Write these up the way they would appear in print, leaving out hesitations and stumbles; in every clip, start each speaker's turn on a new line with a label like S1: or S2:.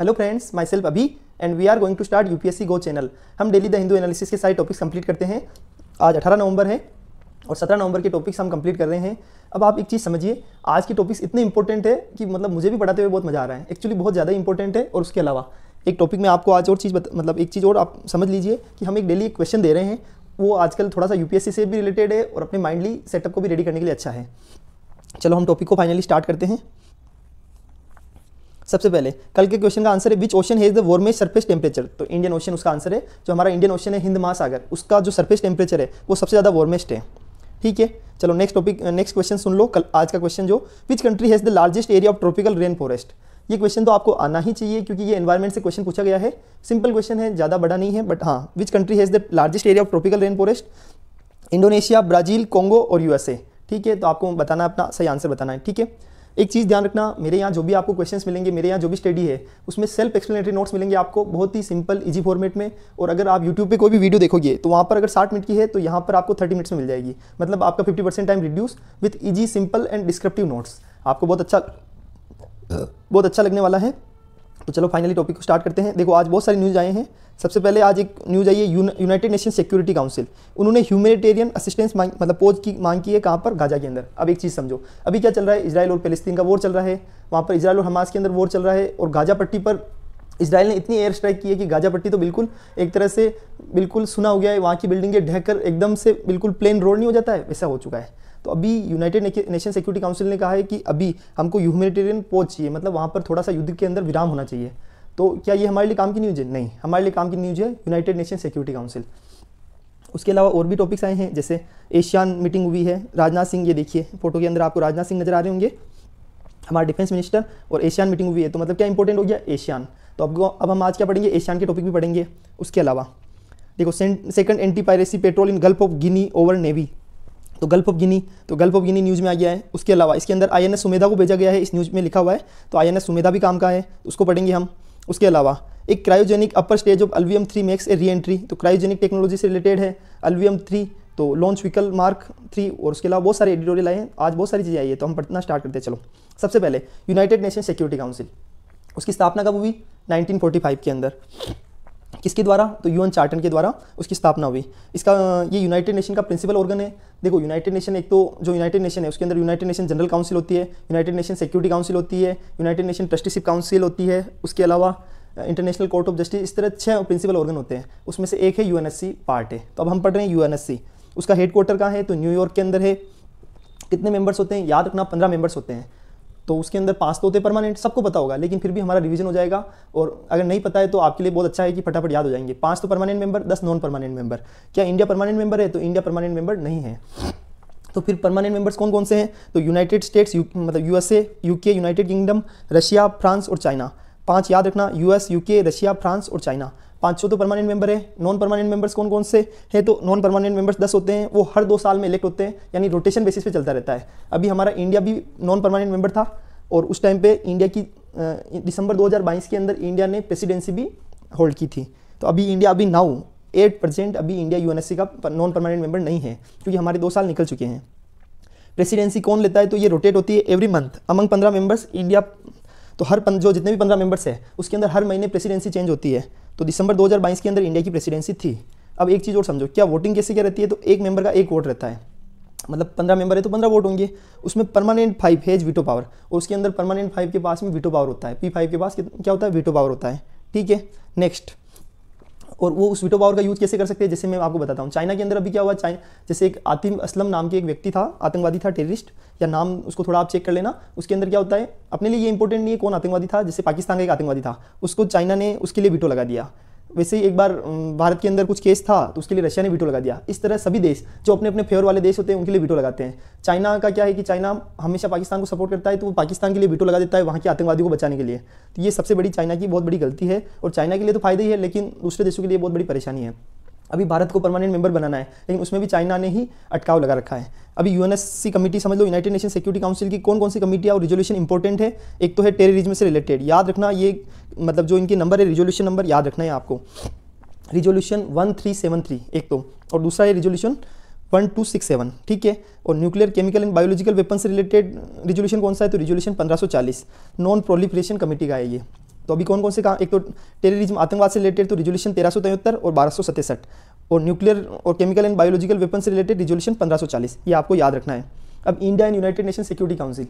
S1: Hello friends, myself Abhi and we are going to start UPSC go channel. हम daily the Hindu analysis के सारे topics complete करते हैं। आज 18 नवंबर है और 17 नवंबर के टॉपिक्स हम कंप्लीट कर रहे हैं। अब आप एक चीज़ समझिए, आज के टॉपिक्स इतने इंपॉर्टेंट है कि मतलब मुझे भी पढ़ाते हुए बहुत मज़ा आ रहा है। एक्चुअली बहुत ज़्यादा इंपॉर्टेंट है। और उसके अलावा एक टॉपिक में आपको आज और चीज़ एक चीज़ और आप समझ लीजिए कि हम एक डेली एक क्वेश्चन दे रहे हैं, वो आजकल थोड़ा सा यूपीएससी से भी रिलेटेड है और अपने माइंडली सेटअप को भी रेडी करने के लिए अच्छा है। चलो हम टॉपिक को फाइनली स्टार्ट करते हैं। सबसे पहले कल के क्वेश्चन का आंसर है which ocean has the warmest surface temperature. तो इंडियन ओशन उसका आंसर है। जो हमारा इंडियन ओशन है हिंद महासागर, उसका जो सरफेस टेम्परेचर है वो सबसे ज़्यादा वार्मेस्ट है। ठीक है, चलो नेक्स्ट क्वेश्चन सुन लो। कल आज का क्वेश्चन जो which country has the largest area of tropical rain forest. ये क्वेश्चन तो आपको आना ही चाहिए क्योंकि ये एनवायरमेंट से क्वेश्चन पूछा गया है। सिंपल क्वेश्चन है, ज़्यादा बड़ा नहीं है, बट हाँ, which country has the largest area of tropical rain forest. Indonesia, Brazil, Congo और यूएसए। ठीक है, तो आपको बताना, अपना सही आंसर बताना है। ठीक है, एक चीज़ ध्यान रखना, मेरे यहाँ जो भी आपको क्वेश्चंस मिलेंगे, मेरे यहाँ जो भी स्टडी है उसमें सेल्फ एक्सप्लेनेटरी नोट्स मिलेंगे आपको बहुत ही सिंपल इजी फॉर्मेट में। और अगर आप यूट्यूब पे कोई भी वीडियो देखोगे तो वहाँ पर अगर 60 मिनट की है तो यहाँ पर आपको 30 मिनट्स में मिल जाएगी। मतलब आपका 50% time reduce with easy, simple and descriptive notes. आपको बहुत अच्छा लगने वाला है। तो चलो फाइनली टॉपिक को स्टार्ट करते हैं। देखो आज बहुत सारी न्यूज़ आए हैं। सबसे पहले आज एक न्यूज़ आई है यूनाइटेड नेशन सिक्योरिटी काउंसिल, उन्होंने ह्यूमैनिटेरियन असिस्टेंस पौज की मांग की है। कहाँ पर? गाजा के अंदर। अब एक चीज़ समझो, अभी क्या चल रहा है, इजराइल और पैलेस्तीन का वॉर चल रहा है। वहाँ पर इजराइल और हमास के अंदर वॉर चल रहा है और गाजा पट्टी पर इजराइल ने इतनी एयर स्ट्राइक की है कि गाजा पट्टी तो बिल्कुल एक तरह से बिल्कुल सुना हो गया है। वहाँ की बिल्डिंगें ढहकर एकदम से बिल्कुल प्लेन रोड नहीं हो जाता है, वैसा हो चुका है। तो अभी यूनाइटेड नेशन सिक्योरिटी काउंसिल ने कहा है कि अभी हमको ह्यूमैनिटेरियन पहुंच चाहिए, मतलब वहाँ पर थोड़ा सा युद्ध के अंदर विराम होना चाहिए। तो क्या ये हमारे लिए काम की न्यूज़ है? नहीं, हमारे लिए काम की न्यूज़ है यूनाइटेड नेशन सिक्योरिटी काउंसिल। उसके अलावा और भी टॉपिक्स आए हैं, जैसे एशियान मीटिंग हुई है। राजनाथ सिंह, ये देखिए फोटो के अंदर आपको राजनाथ सिंह नजर आ रहे होंगे, हमारे डिफेंस मिनिस्टर, और एशियान मीटिंग हुई है। तो मतलब क्या इंपॉर्टेंट हो गया? एशियान। तो अब हम आज क्या पढ़ेंगे? एशियान के टॉपिक भी पढ़ेंगे। उसके अलावा देखो second anti piracy petrol in gulf of Guinea over navy. तो गल्फ ऑफ गिनी न्यूज़ में आ गया है। उसके अलावा इसके अंदर आईएनएस सुमेधा को भेजा गया है, इस न्यूज़ में लिखा हुआ है। तो आईएनएस सुमेधा भी काम का है, उसको पढ़ेंगे हम। उसके अलावा एक cryogenic upper stage of LVM 3 makes a re-entry. तो क्रायोजेनिक टेक्नोलॉजी से रिलेटेड है अल्वियम 3, तो लॉन्च व्हीकल मार्क 3। और उसके अलावा बहुत सारे एडिटोरियल आए हैं, आज बहुत सारी चीज़ें आई है। तो हम पढ़ना स्टार्ट करते हैं। चलो सबसे पहले यूनाइटेड नेशन सिक्योरिटी काउंसिल, उसकी स्थापना कब हुई? 1945 के अंदर। किसके द्वारा? तो यूएन चार्टर के द्वारा उसकी स्थापना हुई। इसका ये यूनाइटेड नेशन का प्रिंसिपल ऑर्गन है। देखो यूनाइटेड नेशन, एक तो जो यूनाइटेड नेशन है उसके अंदर यूनाइटेड नेशन जनरल काउंसिल होती है, यूनाइटेड नेशन सिक्योरिटी काउंसिल होती है, यूनाइटेड नेशन ट्रस्टीशिप काउंसिल होती है। उसके अलावा इंटरनेशनल कोर्ट ऑफ जस्टिस, इस तरह 6 प्रिंसिपल ऑर्गन होते हैं। उसमें से एक है यूएनएससी पार्ट है। तो अब हम पढ़ रहे हैं यूएनएससी। उसका हेडक्वार्टर कहाँ है? तो न्यूयॉर्क के अंदर है। कितने मेंबर्स होते हैं? याद रखना 15 मेंबर्स होते हैं। तो उसके अंदर 5 तो होते परमानेंट, सबको पता होगा, लेकिन फिर भी हमारा रिवीजन हो जाएगा। और अगर नहीं पता है तो आपके लिए बहुत अच्छा है कि फटाफट याद हो जाएंगे। 5 तो permanent member, 10 non permanent member. क्या इंडिया परमानेंट मेंबर है? तो इंडिया परमानेंट मेंबर नहीं है। तो फिर परमानेंट मेंबर्स कौन कौन से हैं? तो यूनाइटेड स्टेट्स, मतलब USA, UK, United kingdom, Russia, France और चाइना। 5 याद रखना, यूएस, यूके, रशिया, फ्रांस और चाइना। 5 तो परमानेंट मेंबर है। नॉन परमानेंट मेंबर्स कौन कौन से हैं? तो नॉन परमानेंट मेंबर्स 10 होते हैं। वो हर 2 साल में इलेक्ट होते हैं, यानी रोटेशन बेसिस पे चलता रहता है। अभी हमारा इंडिया भी नॉन परमानेंट मेंबर था और उस टाइम पे इंडिया की दिसंबर 2022 के अंदर इंडिया ने प्रेसिडेंसी भी होल्ड की थी। तो अभी इंडिया नाउ 8% अभी इंडिया यूएनएससी का नॉन परमानेंट मेंबर नहीं है, क्योंकि हमारे 2 साल निकल चुके हैं। प्रेसिडेंसी कौन लेता है? तो ये रोटेट होती है every month among 15 members India. तो जो जितने भी 15 मेंबर्स है उसके अंदर हर महीने प्रेसिडेंसी चेंज होती है। तो दिसंबर 2022 के अंदर इंडिया की प्रेसिडेंसी थी। अब एक चीज़ और समझो, क्या वोटिंग कैसे क्या रहती है? तो एक मेंबर का एक वोट रहता है, मतलब 15 मेंबर है तो 15 वोट होंगे। उसमें परमानेंट 5 हैज वीटो पावर, और उसके अंदर परमानेंट 5 के पास में वीटो पावर होता है। P5 के पास क्या होता है? वीटो पावर होता है। ठीक है, नेक्स्ट। और वो उस वीटो पावर का यूज कैसे कर सकते हैं? जैसे मैं आपको बताता हूँ। चाइना के अंदर अभी क्या हुआ, जैसे एक आतिम असलम नाम के एक व्यक्ति था, आतंकवादी था, टेररिस्ट, या नाम उसको थोड़ा आप चेक कर लेना। उसके अंदर क्या होता है, अपने लिए ये इंपॉर्टेंट नहीं है कौन आतंकवादी था। जैसे पाकिस्तान का एक आतंकवादी था, उसको चाइना ने उसके लिए वीटो लगा दिया। वैसे ही एक बार भारत के अंदर कुछ केस था तो उसके लिए रशिया ने वीटो लगा दिया। इस तरह सभी देश जो अपने अपने फेवर वाले देश होते हैं उनके लिए वीटो लगाते हैं। चाइना का क्या है कि चाइना हमेशा पाकिस्तान को सपोर्ट करता है, तो वो पाकिस्तान के लिए वीटो लगा देता है वहाँ के आतंकवादियों को बचाने के लिए। तो ये सबसे बड़ी चाइना की बहुत बड़ी गलती है। और चाइना के लिए तो फायदा ही है, लेकिन दूसरे देशों के लिए बहुत बड़ी परेशानी है। अभी भारत को परमानेंट मेंबर बनाना है, लेकिन उसमें भी चाइना ने ही अटकाव लगा रखा है। अभी यूएनएससी कमेटी समझ लो, यूनाइटेड नेशन सिक्योरिटी काउंसिल की कौन कौन सी कमेटियाँ और रिजोल्यूशन इंपॉर्टेंट है। एक तो है टेररिज्म से रिलेटेड, याद रखना ये, मतलब जो इनके नंबर है, रिजोल्यूशन नंबर याद रखना है आपको। रिजोल्यूशन 1373 एक तो, और दूसरा है रिजोल्यूशन 1267। ठीक है, और nuclear, chemical and biological weapon से रिलेटेड रिजोल्यूशन कौन सा है? तो रिजोल्यूशन 1540 नॉन प्रोलिफरेशन कमेटी का है ये। तो अभी कौन कौन से काम, एक तो टेररिज्म आतंकवाद से रिलेटेड तो रिजोल्यूशन 1373 और 1267, और न्यूक्लियर और केमिकल एंड बायोलॉजिकल वेपन से रिलेटेड रिजोल्यूशन 1540, ये आपको याद रखना है। अब India and United nation security council,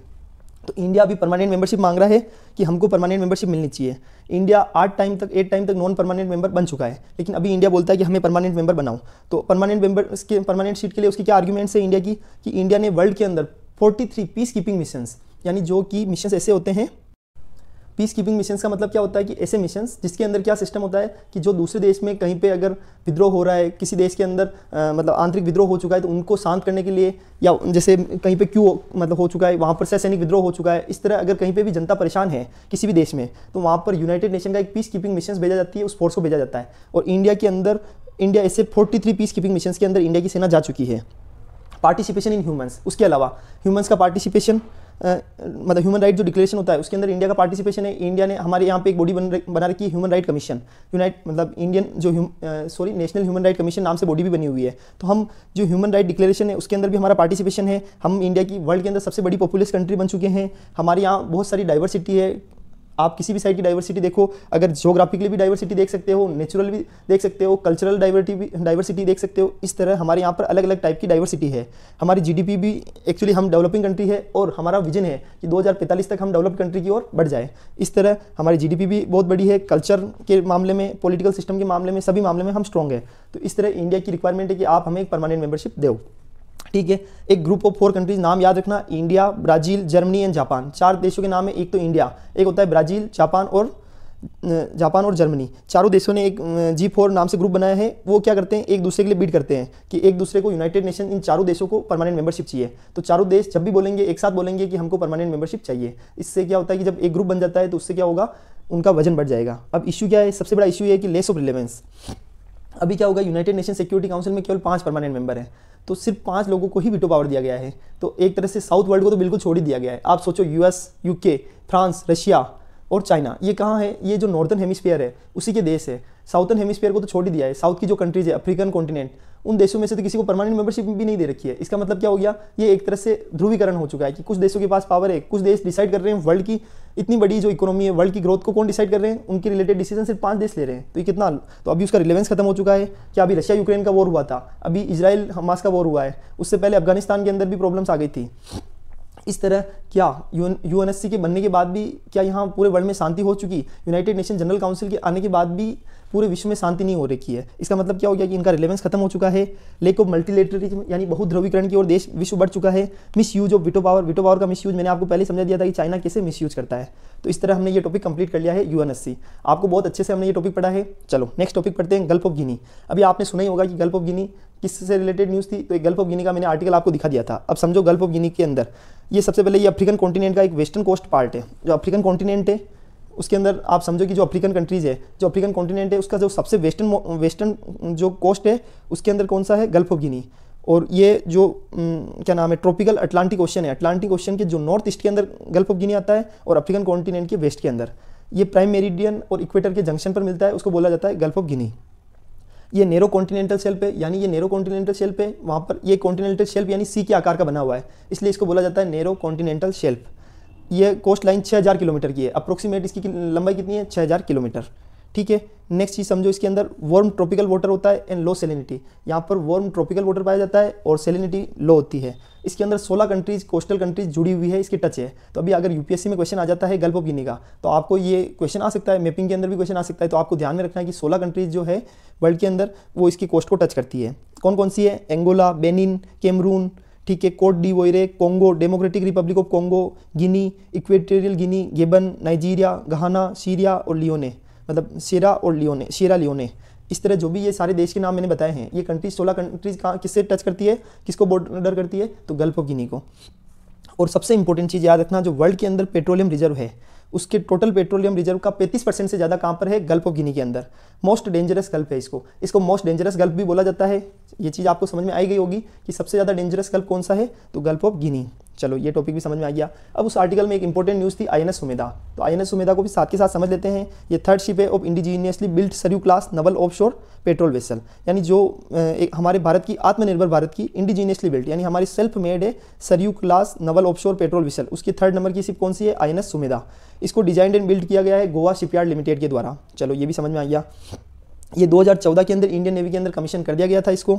S1: तो इंडिया अभी परमानेंट मेंबरशिप मांग रहा है कि हमको परमानेंट मेंबरशिप मिलनी चाहिए। इंडिया 8 टाइम तक नॉन परमानेंट मेंबर बन चुका है, लेकिन अभी इंडिया बोलता है कि हमें परमानेंट मेंबर बनाओ। तो परमानेंट मेंबर के परमानेंट सीट के लिए उसकी क्या आर्ग्यूमेंट्स है इंडिया की, कि इंडिया ने वर्ल्ड के अंदर 43 पीस कीपिंग मिशंस, यानी जो कि मिशंस ऐसे होते हैं, पीस कीपिंग मिशंस का मतलब क्या होता है कि ऐसे मिशंस जिसके अंदर क्या सिस्टम होता है कि जो दूसरे देश में कहीं पे अगर विद्रोह हो रहा है, किसी देश के अंदर मतलब आंतरिक विद्रोह हो चुका है, तो उनको शांत करने के लिए, या जैसे कहीं पे क्यों मतलब हो चुका है, वहाँ पर सैनिक विद्रोह हो चुका है, इस तरह अगर कहीं पे भी जनता परेशान है किसी भी देश में, तो वहाँ पर यूनाइटेड नेशन का एक पीस कीपिंग मिशन भेजा जाती है, उस फोर्स को भेजा जाता है। और इंडिया ऐसे 43 पीस कीपिंग मिशन के अंदर इंडिया की सेना जा चुकी है। पार्टिसिपेशन इन ह्यूमंस, उसके अलावा ह्यूमंस का पार्टिसिपेशन, मतलब ह्यूमन राइट जो डिक्लेरेशन होता है उसके अंदर इंडिया का पार्टिसिपेशन है। इंडिया ने हमारे यहाँ पे एक बॉडी बना रखी है, ह्यूमन राइट कमीशन, मतलब इंडियन जो नेशनल ह्यूमन राइट कमीशन नाम से बॉडी भी बनी हुई है। तो हम जो ह्यूमन राइट डिक्लेरेशन है उसके अंदर भी हमारा पार्टिसिपेशन है। हम इंडिया की वर्ल्ड के अंदर सबसे बड़ी पॉपुलस कंट्री बन चुके हैं। हमारे यहाँ बहुत सारी डाइवर्सिटी है, आप किसी भी साइड की डाइवर्सिटी देखो, अगर ज्योग्राफिकली भी डाइवर्सिटी देख सकते हो, नेचुरल भी देख सकते हो, कल्चरल डाइवर्सिटी देख सकते हो। इस तरह हमारे यहाँ पर अलग अलग टाइप की डाइवर्सिटी है। हमारी जीडीपी भी, एक्चुअली हम डेवलपिंग कंट्री है और हमारा विजन है कि 2045 तक हम डेवलप्ड कंट्री की ओर बढ़ जाए। इस तरह हमारी जीडीपी भी बहुत बड़ी है, कल्चर के मामले में, पॉलिटिकल सिस्टम के मामले में, सभी मामले में हम स्ट्रॉन्ग है। तो इस तरह इंडिया की रिक्वायरमेंट है कि आप हमें एक परमानेंट मेंबरशिप दो, ठीक है। एक ग्रुप ऑफ 4 कंट्रीज, नाम याद रखना, India, Brazil, Germany and Japan. 4 देशों के नाम है, एक तो इंडिया, एक होता है ब्राजील, जापान और जर्मनी। चारों देशों ने एक G4 नाम से ग्रुप बनाया है। वो क्या करते हैं, एक दूसरे के लिए बीट करते हैं कि एक दूसरे को, यूनाइटेड नेशन इन चारों देशों को परमानेंट मेंबरशिप चाहिए। तो चारों देश जब भी बोलेंगे, एक साथ बोलेंगे कि हमको परमानेंट मेंबरशिप चाहिए। इससे क्या होता है कि जब एक ग्रुप बन जाता है तो उससे क्या होगा, उनका वजन बढ़ जाएगा। अब इशू क्या है, सबसे बड़ा इशू है कि लेस ऑफ रिलेवेंस। अभी क्या होगा, यूनाइटेड नेशन सिक्योरिटी काउंसिल में केवल 5 परमानेंट मेंबर हैं, तो सिर्फ 5 लोगों को ही वीटो पावर दिया गया है। तो एक तरह से साउथ वर्ल्ड को तो बिल्कुल छोड़ ही दिया गया है। आप सोचो, यूएस, यूके, फ्रांस, रशिया और चाइना, ये कहाँ है, ये जो नॉर्थन हेमिस्फीयर है उसी के देश है। साउथर्न हेमिस्फीयर को तो छोड़ ही दिया है। साउथ की जो कंट्रीज है, अफ्रीकन कॉन्टिनेंट, उन देशों में से तो किसी को परमानेंट मेंबरशिप भी नहीं दे रखी है। इसका मतलब क्या हो गया, ये एक तरह से ध्रुवीकरण हो चुका है कि कुछ देशों के पास पावर है, कुछ देश डिसाइड कर रहे हैं। वर्ल्ड की इतनी बड़ी जो इकोनॉमी है, वर्ल्ड की ग्रोथ को कौन डिसाइड कर रहे हैं, उनके रिलेटेड डिसीजन सिर्फ 5 देश ले रहे हैं। तो ये कितना, तो अभी उसका रिलेवेंस खत्म हो चुका है। क्या अभी रशिया यूक्रेन का वॉर हुआ था, अभी इजराइल हमास का वॉर हुआ है, उससे पहले अफगानिस्तान के अंदर भी प्रॉब्लम्स आ गई थी। इस तरह क्या यूएनएससी के बनने के बाद भी क्या यहाँ पूरे वर्ल्ड में शांति हो चुकी, यूनाइटेड नेशन जनरल काउंसिल के आने के बाद भी पूरे विश्व में शांति नहीं हो रखी है। इसका मतलब क्या हो गया कि इनका रिलेवेंस खत्म हो चुका है। लेक ऑफ मल्टीलेटरलिज्म यानी बहुध्रुवीकरण की ओर देश विश्व बढ़ चुका है। Miss use of veto power का मिस यूज मैंने आपको पहले समझा दिया था कि चाइना कैसे मिस यूज करता है। तो इस तरह हमने ये टॉपिक कंप्लीट कर लिया है यूएनएससी। आपको बहुत अच्छे से हमने ये टॉपिक पढ़ा है। चलो नेक्स्ट टॉपिक पढ़ते हैं, गल्फ ऑफ गिनी। अभी आपने सुना ही होगा कि गल्फ ऑफ गिनी किससे रिलेटेड न्यूज़ थी, तो एक गल्फ ऑफ गिनी का मैंने आर्टिकल आपको दिखा दिया था। अब समझो गल्फ ऑफ गिनी के अंदर ये सबसे पहले ये अफ्रीकन कॉन्टिनेंट का एक वेस्टर्न कोस्ट पार्ट है। जो अफ्रीकन कॉन्टिनेंट है उसके अंदर आप समझो कि जो अफ्रीकन कंट्रीज़ है, जो अफ्रीकन कॉन्टिनेंट है, उसका जो सबसे वेस्टर्न जो कोस्ट है उसके अंदर कौन सा है, गल्फ ऑफ गिनी। और ये जो क्या नाम है, ट्रॉपिकल अटलांटिक ओशन है। अटलांटिक ओशन के जो नॉर्थ ईस्ट के अंदर गल्फ ऑफ गिनी आता है और अफ्रीकन कॉन्टिनेंट के वेस्ट के अंदर ये प्राइम मेरिडियन और इक्वेटर के जंक्शन पर मिलता है, उसको बोला जाता है गल्फ ऑफ गिनी। ये नेरो कॉन्टिनेंटल शेल्फ है, यानी ये नेरो कॉन्टिनेंटल शेल्फ है, वहाँ पर ये कॉन्टिनेंटल शेल्फ यानी सी के आकार का बना हुआ है, इसलिए इसको बोला जाता है नेरो कॉन्टिनेंटल शेल्फ। ये कोस्ट लाइन 6000 किलोमीटर की है, अप्रोक्सीमेट इसकी लंबाई कितनी है, 6000 किलोमीटर। ठीक है, नेक्स्ट चीज़ समझो, इसके अंदर वार्म ट्रॉपिकल वाटर होता है एंड लो सेलिनिटी। यहाँ पर वार्म ट्रॉपिकल वाटर पाया जाता है और सेलिनिटी लो होती है। इसके अंदर 16 कंट्रीज, कोस्टल कंट्रीज जुड़ी हुई है, इसकी टच है। तो अभी अगर यूपीएससी में क्वेश्चन आ जाता है गल्फ ऑफ गिनी का, तो आपको ये क्वेश्चन आ सकता है, मैपिंग के अंदर भी क्वेश्चन आ सकता है। तो आपको ध्यान में रखना है कि 16 कंट्रीज जो है वर्ल्ड के अंदर वो इसकी कोस्ट को टच करती है। कौन कौन सी है, एंगोला, बेनिन, कैमरून, ठीक है, Cote d'Ivoire, Congo, Democratic Republic of Congo, Guinea, Equatorial Guinea, Gabon, Nigeria, Ghana, Sierra और लियोने, मतलब सीरा लियोने। इस तरह जो भी ये सारे देश के नाम मैंने बताए हैं, ये कंट्रीज 16 कंट्रीज कहाँ किससे टच करती है, किसको बॉर्डर करती है, तो गल्फ ऑफ गिनी को। और सबसे इंपॉर्टेंट चीज़ याद रखना, जो वर्ल्ड के अंदर पेट्रोलियम रिजर्व है, उसके टोटल पेट्रोलियम रिजर्व का 35% से ज़्यादा कहाँ पर है, गल्फ ऑफ गिनी के अंदर। मोस्ट डेंजरस गल्फ है इसको मोस्ट डेंजरस गल्फ भी बोला जाता है। ये चीज़ आपको समझ में आई गई होगी कि सबसे ज़्यादा डेंजरस गल्फ कौन सा है, तो गल्फ ऑफ गिनी। चलो ये टॉपिक भी समझ में आ गया। अब उस आर्टिकल में एक इंपॉर्टेंट न्यूज़ थी INS सुमेधा, तो INS सुमेधा को भी साथ के साथ समझ लेते हैं। ये थर्ड शिप है of indigenously built Saryu class Naval offshore patrol vessel, यानी जो एक हमारे भारत की आत्मनिर्भर भारत की इंडिजीनियसली बिल्ट यानी हमारी सेल्फ मेड है Saryu class Naval offshore patrol vessel, उसकी थर्ड नंबर की शिप कौन सी है? INS सुमेधा। इसको डिजाइन एंड बिल्ड किया गया है गोवा शिपयार्ड लिमिटेड के द्वारा। चलो ये भी समझ में आ गया। ये 2014 के अंदर इंडियन नेवी के अंदर कमीशन कर दिया गया था इसको।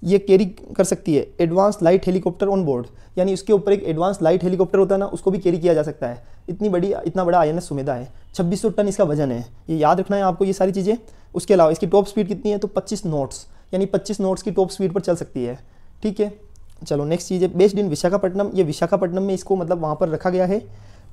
S1: ये कैरी कर सकती है advance light helicopter on board, यानी उसके ऊपर एक एडवांस लाइट हेलीकॉप्टर होता है ना, उसको भी कैरी किया जा सकता है। इतना बड़ा INS सुमेधा है। 2600 टन इसका वजन है, ये याद रखना है आपको ये सारी चीज़ें। उसके अलावा इसकी टॉप स्पीड कितनी है? तो 25 नॉट्स, यानी 25 नॉट्स की टॉप स्पीड पर चल सकती है। ठीक है, चलो नेक्स्ट चीज़ है बेस्ड इन विशाखापट्टनम। ये विशाखापट्टनम में इसको मतलब वहाँ पर रखा गया है।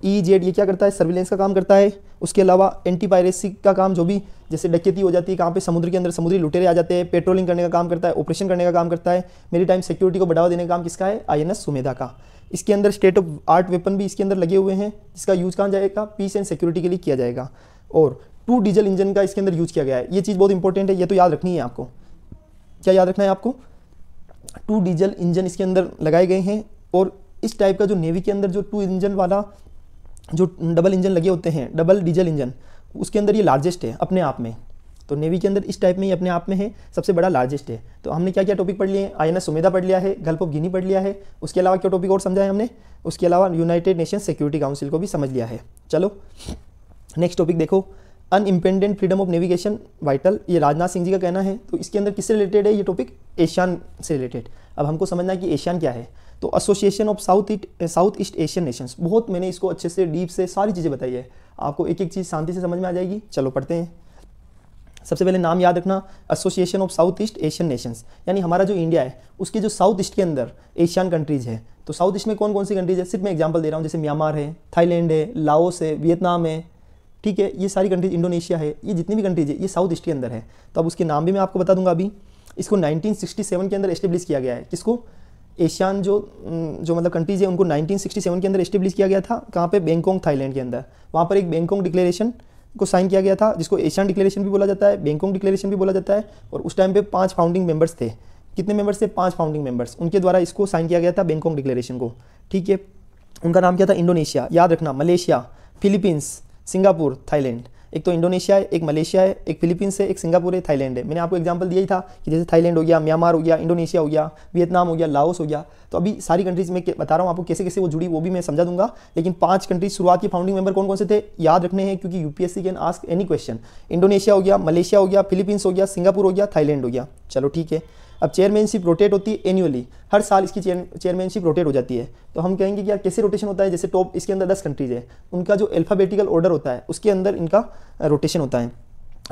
S1: EEZ ये क्या करता है? सर्विलेंस का काम करता है। उसके अलावा एंटी पायरेसी का काम, जो भी जैसे डकैती हो जाती है कहाँ पे समुद्र के अंदर समुद्री लुटेरे आ जाते हैं, पेट्रोलिंग करने का काम करता है, ऑपरेशन करने का काम करता है। मेरी टाइम सिक्योरिटी को बढ़ावा देने का काम किसका है? INS सुमेधा का। इसके अंदर स्टेट ऑफ आर्ट वेपन भी इसके अंदर लगे हुए हैं, जिसका यूज़ कहाँ जाएगा? पीस एंड सिक्योरिटी के लिए किया जाएगा। और 2 डीजल इंजन का इसके अंदर यूज़ किया गया है। ये चीज़ बहुत इंपॉर्टेंट है, ये तो याद रखनी है आपको। क्या याद रखना है आपको? 2 डीजल इंजन इसके अंदर लगाए गए हैं। और इस टाइप का जो नेवी के अंदर जो 2 इंजन वाला जो डबल इंजन लगे होते हैं, डबल डीजल इंजन, उसके अंदर ये लार्जेस्ट है अपने आप में। तो नेवी के अंदर इस टाइप में ये अपने आप में है सबसे बड़ा लार्जेस्ट है। तो हमने क्या क्या टॉपिक पढ़ लिए? INS सुमेधा पढ़ लिया है, गल्फ ऑफ गिनी पढ़ लिया है। उसके अलावा क्या टॉपिक और समझा है हमने? उसके अलावा यूनाइटेड नेशन सिक्योरिटी काउंसिल को भी समझ लिया है। चलो नेक्स्ट टॉपिक देखो, अनइम्पेंडेंट फ्रीडम ऑफ नेविगेशन वाइटल। ये राजनाथ सिंह जी का कहना है। तो इसके अंदर किससे रिलेटेड है ये टॉपिक? एशियान से रिलेटेड। अब हमको समझना है कि एशियान क्या है। तो association of south east Asian Nations, बहुत मैंने इसको अच्छे से डीप से सारी चीज़ें बताई है, आपको एक एक चीज़ शांति से समझ में आ जाएगी। चलो पढ़ते हैं। सबसे पहले नाम याद रखना, association of south east Asian Nations, यानी हमारा जो इंडिया है उसके जो साउथ ईस्ट के अंदर एशियन कंट्रीज़ है। तो साउथ ईस्ट में कौन कौन सी कंट्रीज़ है? सिर्फ मैं एग्जांपल दे रहा हूँ, जैसे म्यांमार है, थाईलैंड है, लाओस है, वियतनाम है। ठीक है, ये सारी कंट्रीज, इंडोनेशिया है, ये जितनी भी कंट्रीज है ये साउथ ईस्ट के अंदर है। तो अब उसके नाम भी मैं आपको बता दूंगा अभी। इसको 1967 के अंदर एस्टेब्लिश किया गया है। किसको? एशियान जो मतलब कंट्रीज है उनको 1967 के अंदर एस्टेब्लिश किया गया था। कहाँ पे? बैंकॉक थाईलैंड के अंदर। वहाँ पर एक बैंकॉक डिक्लेरेशन को साइन किया गया था, जिसको एशियन डिक्लेरेशन भी बोला जाता है, बैंकॉक डिक्लेरेशन भी बोला जाता है। और उस टाइम पे 5 फाउंडिंग मेंबर्स थे। कितने मेंबर्स थे? 5 फाउंडिंग मेंबर्स, उनके द्वारा इसको साइन किया गया था बैंकॉक डिक्लेरेशन को। ठीक है, उनका नाम क्या था? इंडोनेशिया, याद रखना, मलेशिया, फिलीपींस, सिंगापुर, थाईलैंड। एक तो इंडोनेशिया है, एक मलेशिया है, एक फिलीपींस है, एक सिंगापुर है, थाईलैंड है। मैंने आपको एग्जांपल दिया ही था कि जैसे थाईलैंड हो गया, म्यांमार हो गया, इंडोनेशिया हो गया, वियतनाम हो गया, लाओस हो गया। तो अभी सारी कंट्रीज में बता रहा हूँ आपको कैसे कैसे वो जुड़ी, वो भी मैं समझा दूंगा। लेकिन 5 कंट्रीज शुरुआत की फाउंडिंग मेंबर कौन कौन से थे याद रखने हैं, क्योंकि UPSC can ask any question. Indonesia हो गया, मलेशिया हो गया, फिलीपींस हो गया, सिंगापुर हो गया, थाईलैंड हो गया। चलो ठीक है। अब चेयरमैनशिप रोटेट होती है एनुअली, हर साल इसकी चेयरमैनशिप रोटेट हो जाती है। तो हम कहेंगे कि यार कैसे रोटेशन होता है? जैसे टॉप इसके अंदर 10 कंट्रीज है, उनका जो अल्फ़ाबेटिकल ऑर्डर होता है उसके अंदर इनका रोटेशन होता है।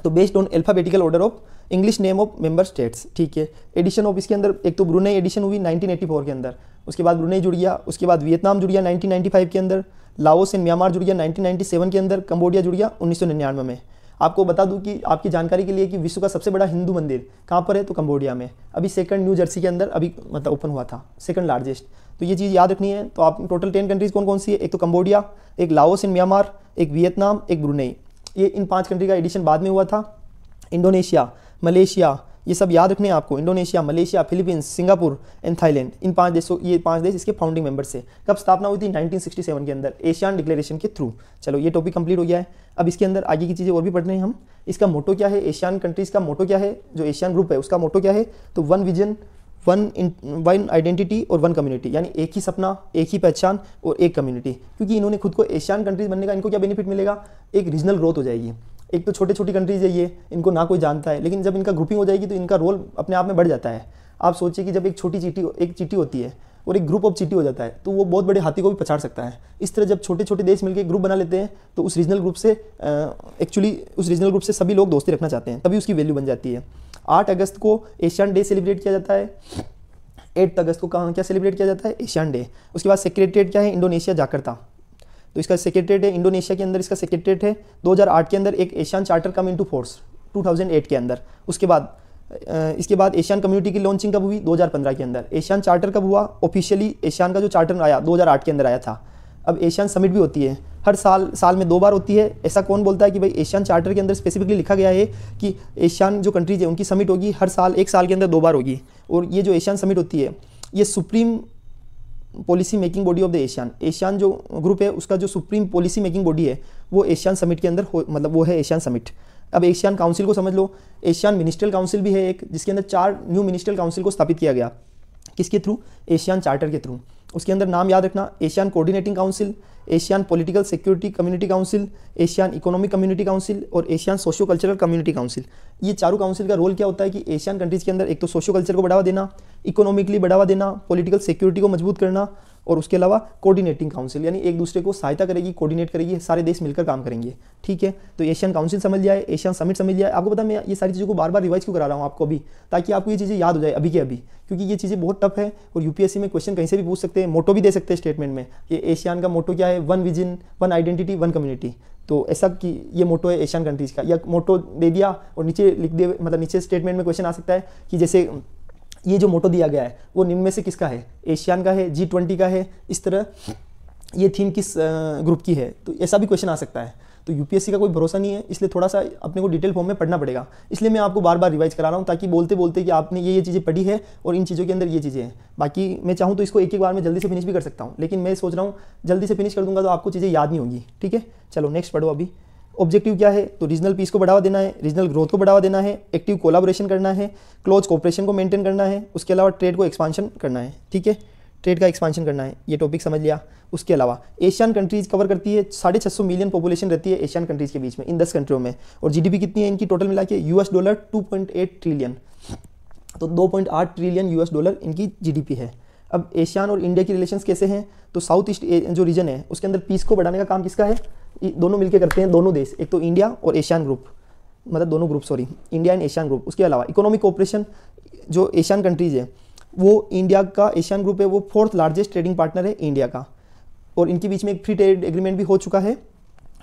S1: तो based on alphabetical order of English name of member states. ठीक है, एडिशन ऑफ इसके अंदर एक तो ब्रुनेई एडिशन हुई 1984 के अंदर, उसके बाद ब्रुनेई जुड़ गया, उसके बाद वियतनाम जुड़ गया 1995 के अंदर, लाओस एंड म्यांमार जुड़ गया 1997 के अंदर, कंबोडिया जुड़ गया 1999 में। आपको बता दूं कि आपकी जानकारी के लिए कि विश्व का सबसे बड़ा हिंदू मंदिर कहाँ पर है? तो कंबोडिया में। अभी सेकंड न्यू जर्सी के अंदर अभी मतलब ओपन हुआ था, सेकंड लार्जेस्ट। तो ये चीज़ याद रखनी है। तो आप टोटल 10 कंट्रीज कौन कौन सी है? एक तो कंबोडिया, एक लाओस एंड म्यांमार, एक वियतनाम, एक ब्रुनेई। ये इन 5 कंट्री का एडिशन बाद में हुआ था। इंडोनेशिया, मलेशिया, ये सब याद रखने हैं आपको। Indonesia, Malaysia, Philippines, Singapore and Thailand, इन 5 देशों, ये 5 देश इसके फाउंडिंग मेंबर्स थे। कब स्थापना हुई थी? 1967 के अंदर एशियान डिक्लेरेशन के थ्रू। चलो ये टॉपिक कंप्लीट हो गया है। अब इसके अंदर आगे की चीज़ें और भी पढ़ रहे हैं हम। इसका मोटो क्या है? एशियन कंट्रीज़ का मोटो क्या है? जो एशियन ग्रुप है उसका मोटो क्या है? तो 1 विजन, 1 आइडेंटिटी और 1 कम्युनिटी, यानी एक ही सपना, एक ही पहचान और एक कम्युनिटी। क्योंकि इन्होंने खुद को एशियन कंट्रीज बनने का इनको क्या बेनिफिट मिलेगा? एक रीजनल ग्रोथ हो जाएगी। एक तो छोटे छोटी कंट्रीज है ये, इनको ना कोई जानता है, लेकिन जब इनका ग्रुपिंग हो जाएगी तो इनका रोल अपने आप में बढ़ जाता है। आप सोचिए कि जब एक चींटी होती है और एक ग्रुप ऑफ चींटी हो जाता है तो वो बहुत बड़े हाथी को भी पछाड़ सकता है। इस तरह जब छोटे छोटे देश मिलकर ग्रुप बना लेते हैं तो उस रीजनल ग्रुप से सभी लोग दोस्ती रखना चाहते हैं, तभी उसकी वैल्यू बन जाती है। 8 अगस्त को एशियन डे सेलिब्रेट किया जाता है। 8 अगस्त को कहाँ क्या सेलिब्रेट किया जाता है? Asian day. उसके बाद सेक्रेटरीट क्या है? Indonesia, Jakarta. तो इसका सेक्रेटरीट है इंडोनेशिया के अंदर, इसका सेक्रेटरीट है। 2008 के अंदर एक Asian charter come into force 2008 के अंदर। उसके बाद इसके बाद एशियन कम्युनिटी की लॉन्चिंग कब हुई? 2015 के अंदर। एशियन चार्टर कब हुआ? ऑफिशियली एशियन का जो चार्टर आया 2008 के अंदर आया था। अब एशियन समिट भी होती है हर साल में 2 बार होती है। ऐसा कौन बोलता है कि भाई एशियन चार्टर के अंदर स्पेसिफिकली लिखा गया है कि एशियन जो कंट्रीज है उनकी समिट होगी हर साल, 1 साल के अंदर 2 बार होगी। और ये जो एशियन समिट होती है ये supreme policy making body of the ASEAN. ASEAN जो ग्रुप है उसका जो सुप्रीम पॉलिसी मेकिंग बॉडी है वो एशियान समिट के अंदर मतलब वो है एशियान समिट। अब एशियान काउंसिल को समझ लो, एशियान मिनिस्ट्रियल काउंसिल भी है एक, जिसके अंदर 4 न्यू मिनिस्ट्रियल काउंसिल को स्थापित किया गया। किसके थ्रू? एशियान चार्टर के थ्रू। उसके अंदर नाम याद रखना, ASEAN coordinating council, ASEAN political security community council, ASEAN economic community council और ASEAN socio cultural community council. ये चारों काउंसिल का रोल क्या होता है कि एशियन कंट्रीज़ के अंदर एक तो सोशियो कल्चर को बढ़ावा देना, इकोनॉमिकली बढ़ावा देना, पॉलिटिकल सिक्योरिटी को मजबूत करना और उसके अलावा कोऑर्डिनेटिंग काउंसिल यानी एक दूसरे को सहायता करेगी, कोऑर्डिनेट करेगी, सारे देश मिलकर काम करेंगे। ठीक है, तो एशियन काउंसिल समझ लिया है, एशियन समिट समझ लिया है। आपको पता मैं ये सारी चीज़ों को बार बार रिवाइज क्यों करा रहा हूँ आपको अभी, ताकि आपको ये चीज़ें याद हो जाए अभी के अभी, क्योंकि ये चीज़ें बहुत टफ है और यूपीएससी में क्वेश्चन कहीं से भी पूछ सकते हैं। मोटो भी दे सकते हैं स्टेटमेंट में, ये एशियान का मोटो क्या है? 1 विजन 1 आइडेंटिटी 1 कम्युनिटी। तो ऐसा कि ये मोटो है एशियन कंट्रीज़ का, या मोटो दे दिया और नीचे लिख दे, मतलब नीचे स्टेटमेंट में क्वेश्चन आ सकता है कि जैसे ये जो मोटो दिया गया है वो निम्न में से किसका है? एशियान का है, G20 का है, इस तरह ये थीम किस ग्रुप की है? तो ऐसा भी क्वेश्चन आ सकता है। तो यूपीएससी का कोई भरोसा नहीं है, इसलिए थोड़ा सा अपने को डिटेल फॉर्म में पढ़ना पड़ेगा। इसलिए मैं आपको बार बार रिवाइज करा रहा हूँ ताकि बोलते बोलते कि आपने ये चीज़ें पढ़ी है और इन चीज़ों के अंदर ये चीज़ें हैं। बाकी मैं चाहूँ तो इसको एक एक बार में जल्दी से फिनिश भी कर सकता हूँ, लेकिन मैं सोच रहा हूँ जल्दी से फिनिश कर दूंगा तो आपको चीज़ें याद नहीं होंगी। ठीक है, चलो नेक्स्ट पढ़ो। अभी ऑब्जेक्टिव क्या है? तो रीजनल पीस को बढ़ावा देना है, रीजनल ग्रोथ को बढ़ावा देना है, एक्टिव कोलाबोरेशन करना है, क्लोज कोऑपरेशन को मेंटेन करना है, उसके अलावा ट्रेड को एक्सपांशन करना है। ठीक है, ट्रेड का एक्सपांशन करना है, ये टॉपिक समझ लिया। उसके अलावा एशियन कंट्रीज़ कवर करती है, 650 मिलियन पॉपुलेशन रहती है एशियन कंट्रीज़ के बीच में इन 10 कंट्रियों में, और जीडीपी कितनी है इनकी टोटल मिला के? $2.8 ट्रिलियन। तो 2.8 ट्रिलियन $, इनकी जीडीपी है। अब एशियान और इंडिया की रिलेशंस कैसे हैं? तो साउथ ईस्ट जो रीजन है उसके अंदर पीस को बढ़ाने का काम किसका है? दोनों मिलकर करते हैं, दोनों देश, एक तो इंडिया और एशियन ग्रुप, मतलब दोनों group, sorry, India and Asian group. उसके अलावा इकोनॉमिक कोऑपरेशन, जो एशियन कंट्रीज़ है वो इंडिया का, एशियन ग्रुप है वो 4th लार्जेस्ट ट्रेडिंग पार्टनर है इंडिया का, और इनके बीच में एक फ्री ट्रेड एग्रीमेंट भी हो चुका है।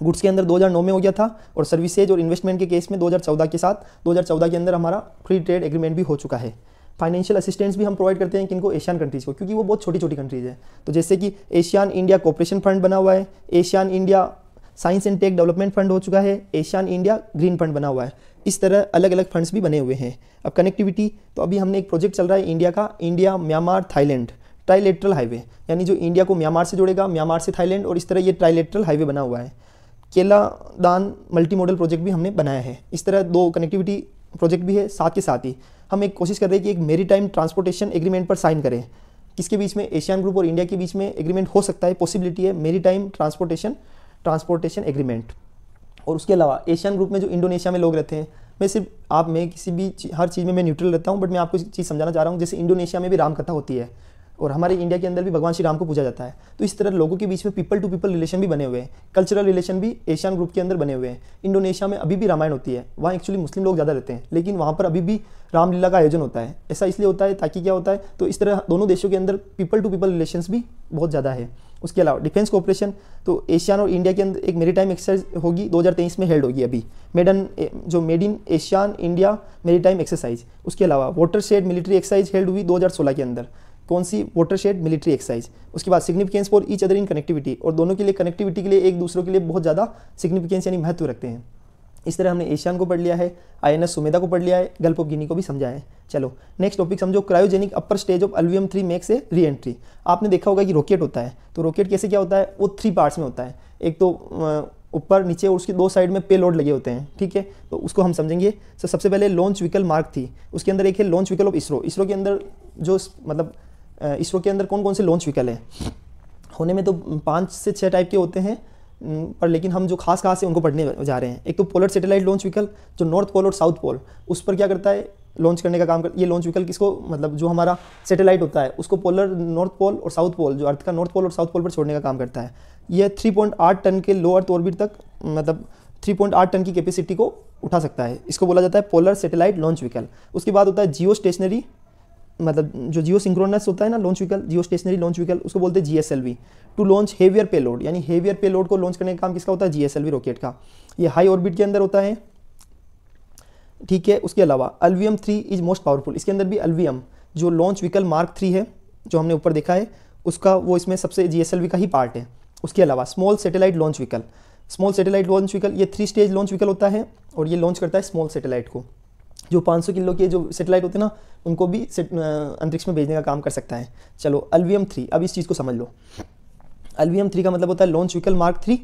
S1: गुड्स के अंदर 2009 में हो गया था, और सर्विसेज और इन्वेस्टमेंट के केस में 2014 के साथ 2014 के अंदर हमारा फ्री ट्रेड एग्रीमेंट भी हो चुका है। फाइनेंशियल असिस्टेंस भी हम प्रोवाइड करते हैं किनको? एशियन कंट्रीज़ को, क्योंकि वो बहुत छोटी छोटी कंट्रीज़ है। तो जैसे कि एशियन इंडिया कोऑपरेशन फंड बना हुआ है, ASEAN India science and tech development fund हो चुका है, एशियन इंडिया ग्रीन फंड बना हुआ है। इस तरह अलग अलग फंड्स भी बने हुए हैं। अब कनेक्टिविटी, तो अभी हमने एक प्रोजेक्ट चल रहा है इंडिया का, India Myanmar Thailand trilateral highway, यानी जो इंडिया को म्यांमार से जोड़ेगा, म्यांमार से थाईलैंड, और इस तरह ये ट्राइलेटरल हाईवे बना हुआ है। केला दान मल्टी मॉडल प्रोजेक्ट भी हमने बनाया है। इस तरह 2 कनेक्टिविटी प्रोजेक्ट भी है। साथ के साथ ही हम एक कोशिश कर रहे हैं कि एक मेरीटाइम ट्रांसपोर्टेशन एग्रीमेंट पर साइन करें। किसके बीच में? एशियन ग्रुप और इंडिया के बीच में एग्रीमेंट हो सकता है, पॉसिबिलिटी है, मेरीटाइम ट्रांसपोर्टेशन एग्रीमेंट। और उसके अलावा एशियन ग्रुप में जो इंडोनेशिया में लोग रहते हैं, मैं किसी भी हर चीज़ में मैं न्यूट्रल रहता हूँ, बट मैं आपको एक चीज़ समझाना चाह रहा हूँ। जैसे इंडोनेशिया में भी राम कथा होती है और हमारे इंडिया के अंदर भी भगवान श्री राम को पूजा जाता है, तो इस तरह लोगों के बीच में पीपल टू पीपल रिलेशन भी बने हुए हैं, कल्चरल रिलेशन भी एशियन ग्रुप के अंदर बने हुए हैं। इंडोनेशिया में अभी भी रामायण होती है, वहाँ एक्चुअली मुस्लिम लोग ज़्यादा रहते हैं, लेकिन वहाँ पर अभी भी रामलीला का आयोजन होता है। ऐसा इसलिए होता है ताकि क्या होता है, तो इस तरह दोनों देशों के अंदर पीपल टू पीपल रिलेशंस भी बहुत ज़्यादा है। उसके अलावा डिफेंस कोऑपरेशन, तो एशियन और इंडिया के अंदर एक मेरीटाइम एक्सरसाइज होगी, 2023 में हेल्ड होगी अभी, मेड इन एशियन इंडिया मेरीटाइम एक्सरसाइज। उसके अलावा water shed military exercise held हुई 2016 के अंदर। कौन सी? Water shed military exercise. उसके बाद significance for each other in connectivity, और दोनों के लिए कनेक्टिविटी के लिए एक दूसरों के लिए बहुत ज़्यादा सिग्निफिकेंस यानी महत्व रखते हैं। इस तरह हमने एशियन को पढ़ लिया है, INS सुमेधा को पढ़ लिया है, गल्फ ऑफ गिनी को भी समझा है। चलो नेक्स्ट टॉपिक समझो, cryogenic upper stage of LVM 3 makes a re-entry. आपने देखा होगा कि रॉकेट होता है, तो रॉकेट कैसे क्या होता है? वो 3 पार्ट्स में होता है, एक तो ऊपर नीचे और उसकी 2 साइड में पेलोड लगे होते हैं। ठीक है, तो उसको हम समझेंगे। तो सबसे पहले लॉन्च व्हीकल मार्क थी, उसके अंदर एक है launch vehicle of ISRO. ISRO के अंदर जो मतलब इसरो के अंदर कौन कौन से लॉन्च व्हीकल हैं? होने में तो 5 से 6 टाइप के होते हैं, पर लेकिन हम जो खास है उनको पढ़ने जा रहे हैं। एक तो पोलर सैटेलाइट लॉन्च व्हीकल, जो नॉर्थ पोल और साउथ पोल उस पर क्या करता है? लॉन्च करने का काम कर। ये लॉन्च व्हीकल किसको, मतलब जो हमारा सैटेलाइट होता है उसको पोलर नॉर्थ पोल और साउथ पोल, जो अर्थ का नॉर्थ पोल और साउथ पोल पर छोड़ने का काम करता है। ये 3.8 टन के लो अर्थ ऑर्बिट तक, मतलब 3.8 टन की कैपेसिटी को उठा सकता है। इसको बोला जाता है पोलर सैटेलाइट लॉन्च व्हीकल। उसके बाद होता है जियो स्टेशनरी, मतलब जो जियो सिंक्रोनस होता है ना launch vehicle, geostationary launch vehicle, उसको बोलते हैं GSLV। To launch heavier payload, यानी हेवियर पेलोड को लॉन्च करने का काम किसका होता है? GSLV रॉकेट का। ये हाई ऑर्बिट के अंदर होता है। ठीक है, उसके अलावा एल्वियम 3 इज मोस्ट पावरफुल। इसके अंदर भी एल्वियम जो लॉन्च व्हीकल मार्क 3 है, जो हमने ऊपर देखा है उसका, वो इसमें सबसे GSLV का ही पार्ट है। उसके अलावा small satellite launch vehicle, small satellite launch vehicle ये 3 स्टेज लॉन्च व्हीकल होता है, और ये लॉन्च करता है स्मॉल सैटेलाइट को। जो 500 किलो के जो सेटेलाइट होते हैं ना, उनको भी अंतरिक्ष में भेजने का काम कर सकता है। चलो अल्वियम 3, अब इस चीज़ को समझ लो। अल्वियम 3 का मतलब होता है लॉन्च व्हीकल मार्क 3।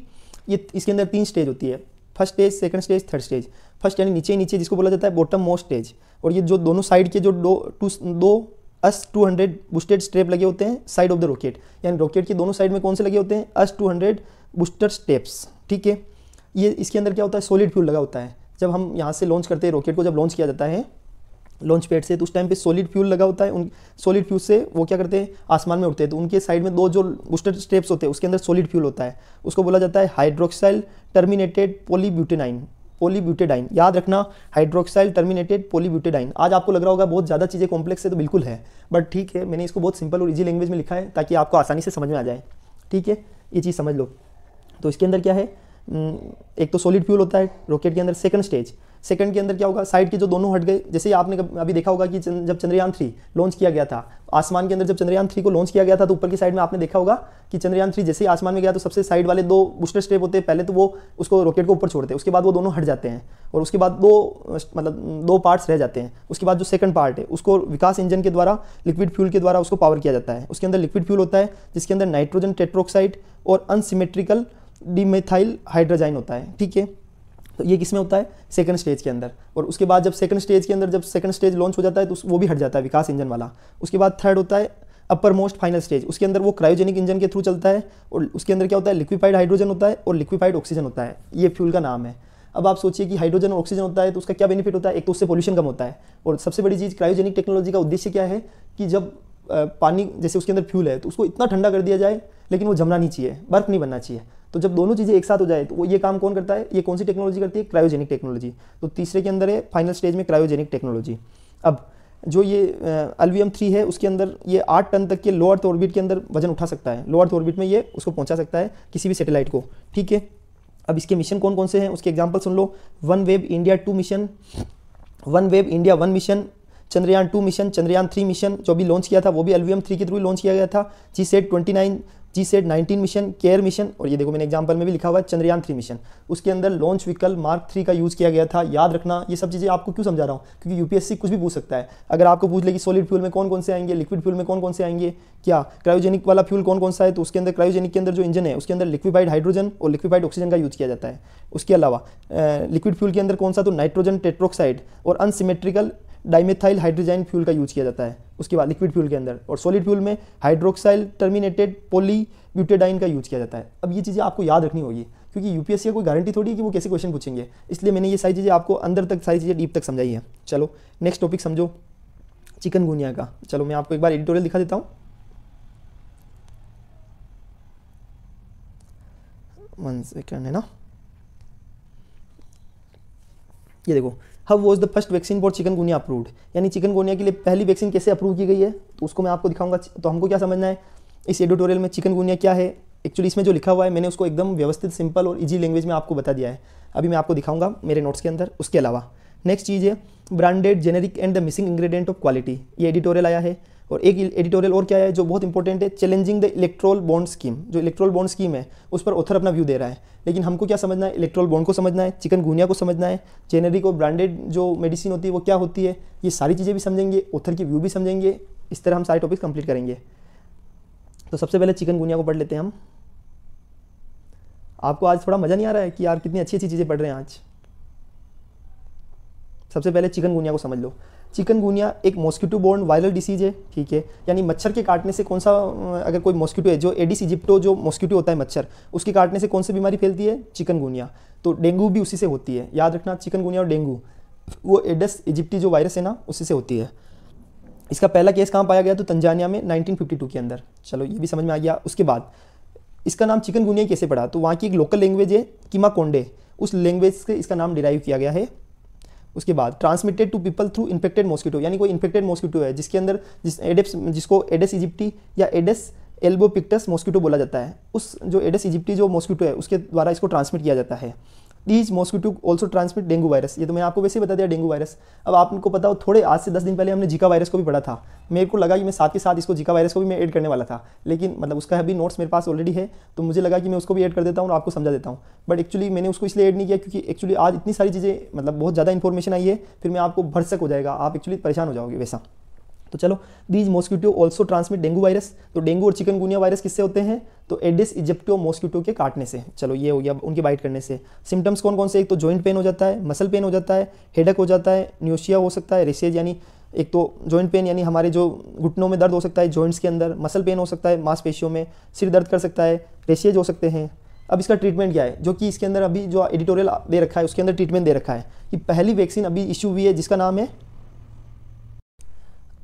S1: ये इसके अंदर 3 स्टेज होती है, first stage, second stage, third stage. First यानी नीचे नीचे जिसको बोला जाता है बॉटम मोस्ट स्टेज, और ये जो दोनों साइड के जो दो S-200 बूस्टेड स्ट्रेप लगे होते हैं साइड ऑफ द रॉकेट, यानी रॉकेट के दोनों साइड में कौन से लगे होते हैं, S-200 बूस्टर स्टेप्स, ठीक है। ये इसके अंदर क्या होता है, सॉलिड फ्यूल लगा होता है। जब हम यहाँ से लॉन्च करते हैं रॉकेट को, जब लॉन्च किया जाता है लॉन्च पैड से, तो उस टाइम पे सॉलिड फ्यूल लगा होता है। उन सॉलिड फ्यूल से वो क्या करते हैं, आसमान में उड़ते हैं, तो उनके साइड में 2 जो बूस्टर स्टेप्स होते हैं उसके अंदर सॉलिड फ्यूल होता है। उसको बोला जाता है हाइड्रोक्साइल टर्मिनेटेड पॉलीब्यूटेडाइन। याद रखना, हाइड्रोक्साइल टर्मिनेटेड पॉलीब्यूटेडाइन। आज आपको लग रहा होगा बहुत ज़्यादा चीज़ें कॉम्प्लेक्स है, तो बिल्कुल है, बट ठीक है, मैंने इसको बहुत सिंपल और ईजी लैंग्वेज में लिखा है ताकि आपको आसानी से समझ में आ जाए, ठीक है। ये चीज़ समझ लो। तो इसके अंदर क्या है, एक तो सॉलिड फ्यूल होता है रॉकेट के अंदर। सेकंड के अंदर क्या होगा, साइड के जो दोनों हट गए, जैसे आपने अभी देखा होगा कि जब चंद्रयान 3 लॉन्च किया गया था आसमान के अंदर, जब चंद्रयान 3 को लॉन्च किया गया था तो ऊपर की साइड में आपने देखा होगा कि चंद्रयान 3 जैसे ही आसमान में गया तो सबसे साइड वाले 2 बूस्टर स्टेप होते हैं, पहले तो वो उसको रॉकेट को ऊपर छोड़ते हैं, उसके बाद वो दोनों हट जाते हैं, और उसके बाद 2 पार्ट्स रह जाते हैं। उसके बाद जो सेकंड पार्ट है उसको विकास इंजन के द्वारा लिक्विड फ्यूल के द्वारा उसको पावर किया जाता है। उसके अंदर लिक्विड फ्यूल होता है जिसके अंदर नाइट्रोजन टेट्रोक्साइड और अनसिमेट्रिकल डिमेथाइल हाइड्रोजाइन होता है, ठीक है। तो ये किस में होता है, सेकंड स्टेज के अंदर। और उसके बाद जब सेकंड स्टेज के अंदर जब सेकंड स्टेज लॉन्च हो जाता है तो वो भी हट जाता है, विकास इंजन वाला। उसके बाद थर्ड होता है अपर मोस्ट फाइनल स्टेज, उसके अंदर वो क्रायोजेनिक इंजन के थ्रू चलता है, और उसके अंदर क्या होता है, लिक्विफाइड हाइड्रोजन होता है और लिक्विफाइड ऑक्सीजन होता है। ये फ्यूल का नाम है। अब आप सोचिए कि हाइड्रोजन और ऑक्सीजन होता है तो उसका क्या बेनिफिट होता है, एक तो उससे पोल्यूशन कम होता है, और सबसे बड़ी चीज़ क्रायोजेनिक टेक्नोलॉजी का उद्देश्य क्या है कि जब पानी जैसे उसके अंदर फ्यूल है तो उसको इतना ठंडा कर दिया जाए लेकिन वो जमना नहीं चाहिए, बर्फ नहीं बनना चाहिए। तो जब दोनों चीज़ें एक साथ हो जाए तो वो ये काम कौन करता है, ये कौन सी टेक्नोलॉजी करती है, क्रायोजेनिक टेक्नोलॉजी। तो तीसरे के अंदर है फाइनल स्टेज में क्रायोजेनिक टेक्नोलॉजी। अब जो ये अल्वियम 3 है उसके अंदर ये 8 टन तक के लो अर्थ ऑर्बिट के अंदर वजन उठा सकता है। लो अर्थ ऑर्बिट में ये उसको पहुंचा सकता है किसी भी सैटेलाइट को, ठीक है। अब इसके मिशन कौन कौन से हैं उसके एग्जाम्पल सुन लो। One web India 1 mission, Chandrayaan 2 mission, Chandrayaan 3 mission जो भी लॉन्च किया था वो भी अल्वियम 3 के थ्रू लॉन्च किया गया था। GSAT-19 मिशन, केयर मिशन, और ये देखो मैंने एग्जांपल में भी लिखा हुआ है चंद्रयान 3 मिशन। उसके अंदर लॉन्च व्हीकल मार्क 3 का यूज़ किया गया था। याद रखना, ये सब चीज़ें आपको क्यों समझा रहा हूँ, क्योंकि यूपीएससी कुछ भी पूछ सकता है। अगर आपको पूछ ले कि सॉलिड फ्यूल में कौन कौन से आएंगे, लिक्विड फ्यूल में कौन कौन से आएंगे, क्या क्रायोजेनिक वाला फ्यूल कौन कौन सा है, तो उसके अंदर क्रायोजेनिक के अंदर जो इंजन है उसके अंदर लिक्विफाइड हाइड्रोजन और लिक्विफाइड ऑक्सीजन का यूज़ किया जाता है। उसके अलावा लिक्विड फ्यूल के अंदर कौन सा, तो नाइट्रोजन टेट्रोक्साइड और अनसिमेट्रिकल डाइमेथाइल हाइड्रोजाइन फ्यूल का यूज़ किया जाता है उसके बाद लिक्विड फ्यूल के अंदर। और सॉलिड फ्यूल में हाइड्रोक्साइल टर्मिनेटेड पॉलीब्यूटेडाइन का यूज़ किया जाता है। अब ये चीज़ें आपको याद रखनी होगी क्योंकि यूपीएससी का कोई गारंटी थोड़ी है कि वो कैसे क्वेश्चन पूछेंगे, इसलिए मैंने ये सारी चीज़ें आपको अंदर तक सारी चीज़ें डीप तक समझाई है। चलो नेक्स्ट टॉपिक समझो, चिकनगुनिया का। चलो मैं आपको एक बार एडिटोरियल दिखा देता हूँ। 1 सेकेंड है ना, ये देखो, how was the first vaccine for chikungunya approved, यानी चिकनगुनिया के लिए पहली वैक्सीन कैसे अप्रूव की गई है, तो उसको मैं आपको दिखाऊंगा। तो हमको क्या समझना है इस एडिटोरियल में, चिकनगुनिया क्या है। एक्चुअली इसमें जो लिखा हुआ है मैंने उसको एकदम व्यवस्थित, सिंपल और इजी लैंग्वेज में आपको बता दिया है। अभी मैं आपको दिखाऊंगा मेरे नोट्स के अंदर। उसके अलावा नेक्स्ट चीज़ है branded generic and the missing ingredient of quality, ये एडिटोरियल आया है। और एक एडिटोरियल और क्या है जो बहुत इंपॉर्टेंट है, challenging the electoral bond scheme. जो इलेक्ट्रोल बॉन्ड स्कीम है उस पर ऑथर अपना व्यू दे रहा है, लेकिन हमको क्या समझना है, इलेक्ट्रोल बॉन्ड को समझना है, चिकनगुनिया को समझना है, जेनेरिक और ब्रांडेड जो मेडिसिन होती है वो क्या होती है, ये सारी चीज़ें भी समझेंगे, ऑथर की व्यू भी समझेंगे। इस तरह हम सारे टॉपिक कंप्लीट करेंगे। तो सबसे पहले चिकनगुनिया को पढ़ लेते हैं हम। आपको आज थोड़ा मज़ा नहीं आ रहा है कि यार कितनी अच्छी अच्छी चीज़ें पढ़ रहे हैं आज। सबसे पहले चिकनगुनिया को समझ लो। चिकनगुनिया एक मॉस्किटो बोर्न वायरल डिसीज है, ठीक है, यानी मच्छर के काटने से कौन सा, अगर कोई मॉस्किटो है, जो एडिस इजिप्टो जो मॉस्किटो होता है मच्छर, उसके काटने से कौन सी बीमारी फैलती है, चिकनगुनिया। तो डेंगू भी उसी से होती है, याद रखना, चिकनगुनिया और डेंगू वो एडिस इजिप्टी जो वायरस है ना उसी से होती है। इसका पहला केस कहाँ पाया गया, तो तंजानिया में 1952 के अंदर। चलो ये भी समझ में आ गया। उसके बाद इसका नाम चिकनगुनिया कैसे पड़ा, तो वहाँ की एक लोकल लैंग्वेज है किमाकोंडे, उस लैंग्वेज से इसका नाम डिराइव किया गया है। उसके बाद transmitted to people through infected mosquito, यानी कोई इन्फेक्टेड मॉस्किटो है जिसके अंदर जिसको एडेस इजिप्टी या एडेस एल्बोपिक्टस मॉस्किटो बोला जाता है, उस जो एडेस इजिप्टी जो मॉस्किटो है उसके द्वारा इसको ट्रांसमिट किया जाता है। These mosquito also transmit dengue virus. ये तो मैं आपको वैसे ही बता दिया डेंगू वायरस। अब आपको पता हो थोड़े आज से 10 दिन पहले हमने जीका वायरस को भी पढ़ा था। मेरे को लगा कि मैं साथ के साथ इसको जीका वायरस को भी मैं ऐड करने वाला था, लेकिन मतलब उसका अभी नोट्स मेरे पास ऑलरेडी है, तो मुझे लगा कि मैं उसको भी ऐड कर देता हूँ और आपको समझा देता हूँ। बट एक्चुअली मैंने उसको इसलिए ऐड नहीं किया क्योंकि एक्चुअली आज इतनी सारी चीज़ें मतलब बहुत ज़्यादा इन्फॉर्मेशन आई है, फिर मैं आपको भरसक हो जाएगा, आप एक्चुअली परेशान हो जाओगे वैसा। तो चलो, these mosquito also transmit dengue virus. तो डेंगू और चिकनगुनिया वायरस किससे होते हैं? तो एडिस इजिप्टो मॉस्किटो के काटने से। चलो ये हो गया उनके बाइट करने से। सिम्टम्स कौन कौन से? एक तो जॉइंट पेन हो जाता है, मसल पेन हो जाता है, हेडक हो जाता है, न्यूशिया हो सकता है, रेसेज यानी एक तो जॉइंट पेन यानी हमारे जो घुटनों में दर्द हो सकता है जॉइंट्स के अंदर, मसल पेन हो सकता है मांसपेशियों में, सिर दर्द कर सकता है, रेसेज हो सकते हैं। अब इसका ट्रीटमेंट क्या है? जो कि इसके अंदर अभी जो एडिटोरियल दे रखा है उसके अंदर ट्रीटमेंट दे रखा है कि पहली वैक्सीन अभी इशू हुई है जिसका नाम है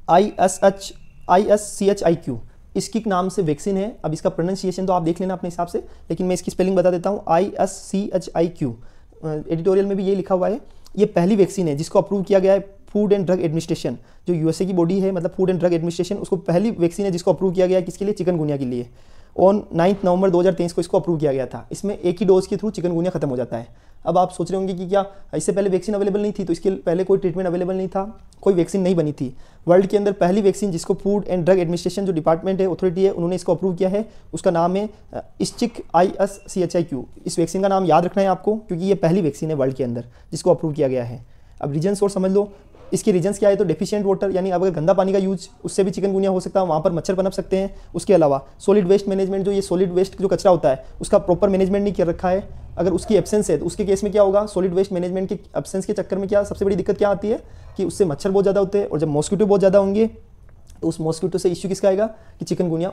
S1: ISCHIQ। इसकी नाम से वैक्सीन है। अब इसका प्रोनाउंसिएशन तो आप देख लेना अपने हिसाब से, लेकिन मैं इसकी स्पेलिंग बता देता हूँ। ISCHIQ एडिटोरियल में भी ये लिखा हुआ है। ये पहली वैक्सीन है जिसको अप्रूव किया गया है फूड एंड ड्रग एडमिनिस्ट्रेशन, जो यूएसए की बॉडी है, मतलब फूड एंड ड्रग एडमिनिस्ट्रेशन, उसको पहली वैक्सीन है जिसको अप्रूव किया गया है। किसके लिए? चिकनगुनिया के लिए। ऑन 9 नवंबर 2023 को इसको अप्रूव किया गया था। इसमें एक ही डोज के थ्रू चिकनगुनिया खत्म हो जाता है। अब आप सोच रहे होंगे कि क्या इससे पहले वैक्सीन अवेलेबल नहीं थी? तो इसके पहले कोई ट्रीटमेंट अवेलेबल नहीं था, कोई वैक्सीन नहीं बनी थी। वर्ल्ड के अंदर पहली वैक्सीन जिसको फूड एंड ड्रग एडमिनिस्ट्रेशन जो डिपार्टमेंट है, अथॉरिटी है, उन्होंने इसको अप्रूव किया है, उसका नाम है ISCHIQ। ISCHIQ इस वैक्सीन का नाम याद रखना है आपको, क्योंकि ये पहली वैक्सीन है वर्ल्ड के अंदर जिसको अप्रूव किया गया है। अब रीजन्स और समझ लो। इसके रीजन्स क्या है? तो डेफिशिएंट वाटर, यानी अगर गंदा पानी का यूज उससे भी चिकनगुनिया हो सकता है, वहाँ पर मच्छर पनप सकते हैं। उसके अलावा सॉलिड वेस्ट मैनेजमेंट, जो ये सॉलिड वेस्ट जो कचरा होता है उसका प्रॉपर मैनेजमेंट नहीं कर रखा है, अगर उसकी एब्सेंस है तो उसके केस में क्या होगा? सॉलिड वेस्ट मैनेजमेंट के एब्सेंस के चक्कर में क्या सबसे बड़ी दिक्कत क्या आती है कि उससे मच्छर बहुत ज़्यादा होते हैं, और जब मॉस्किटो बहुत ज़्यादा होंगे तो उस मॉस्किटो से इश्यू किसका आएगा कि चिकनगुनिया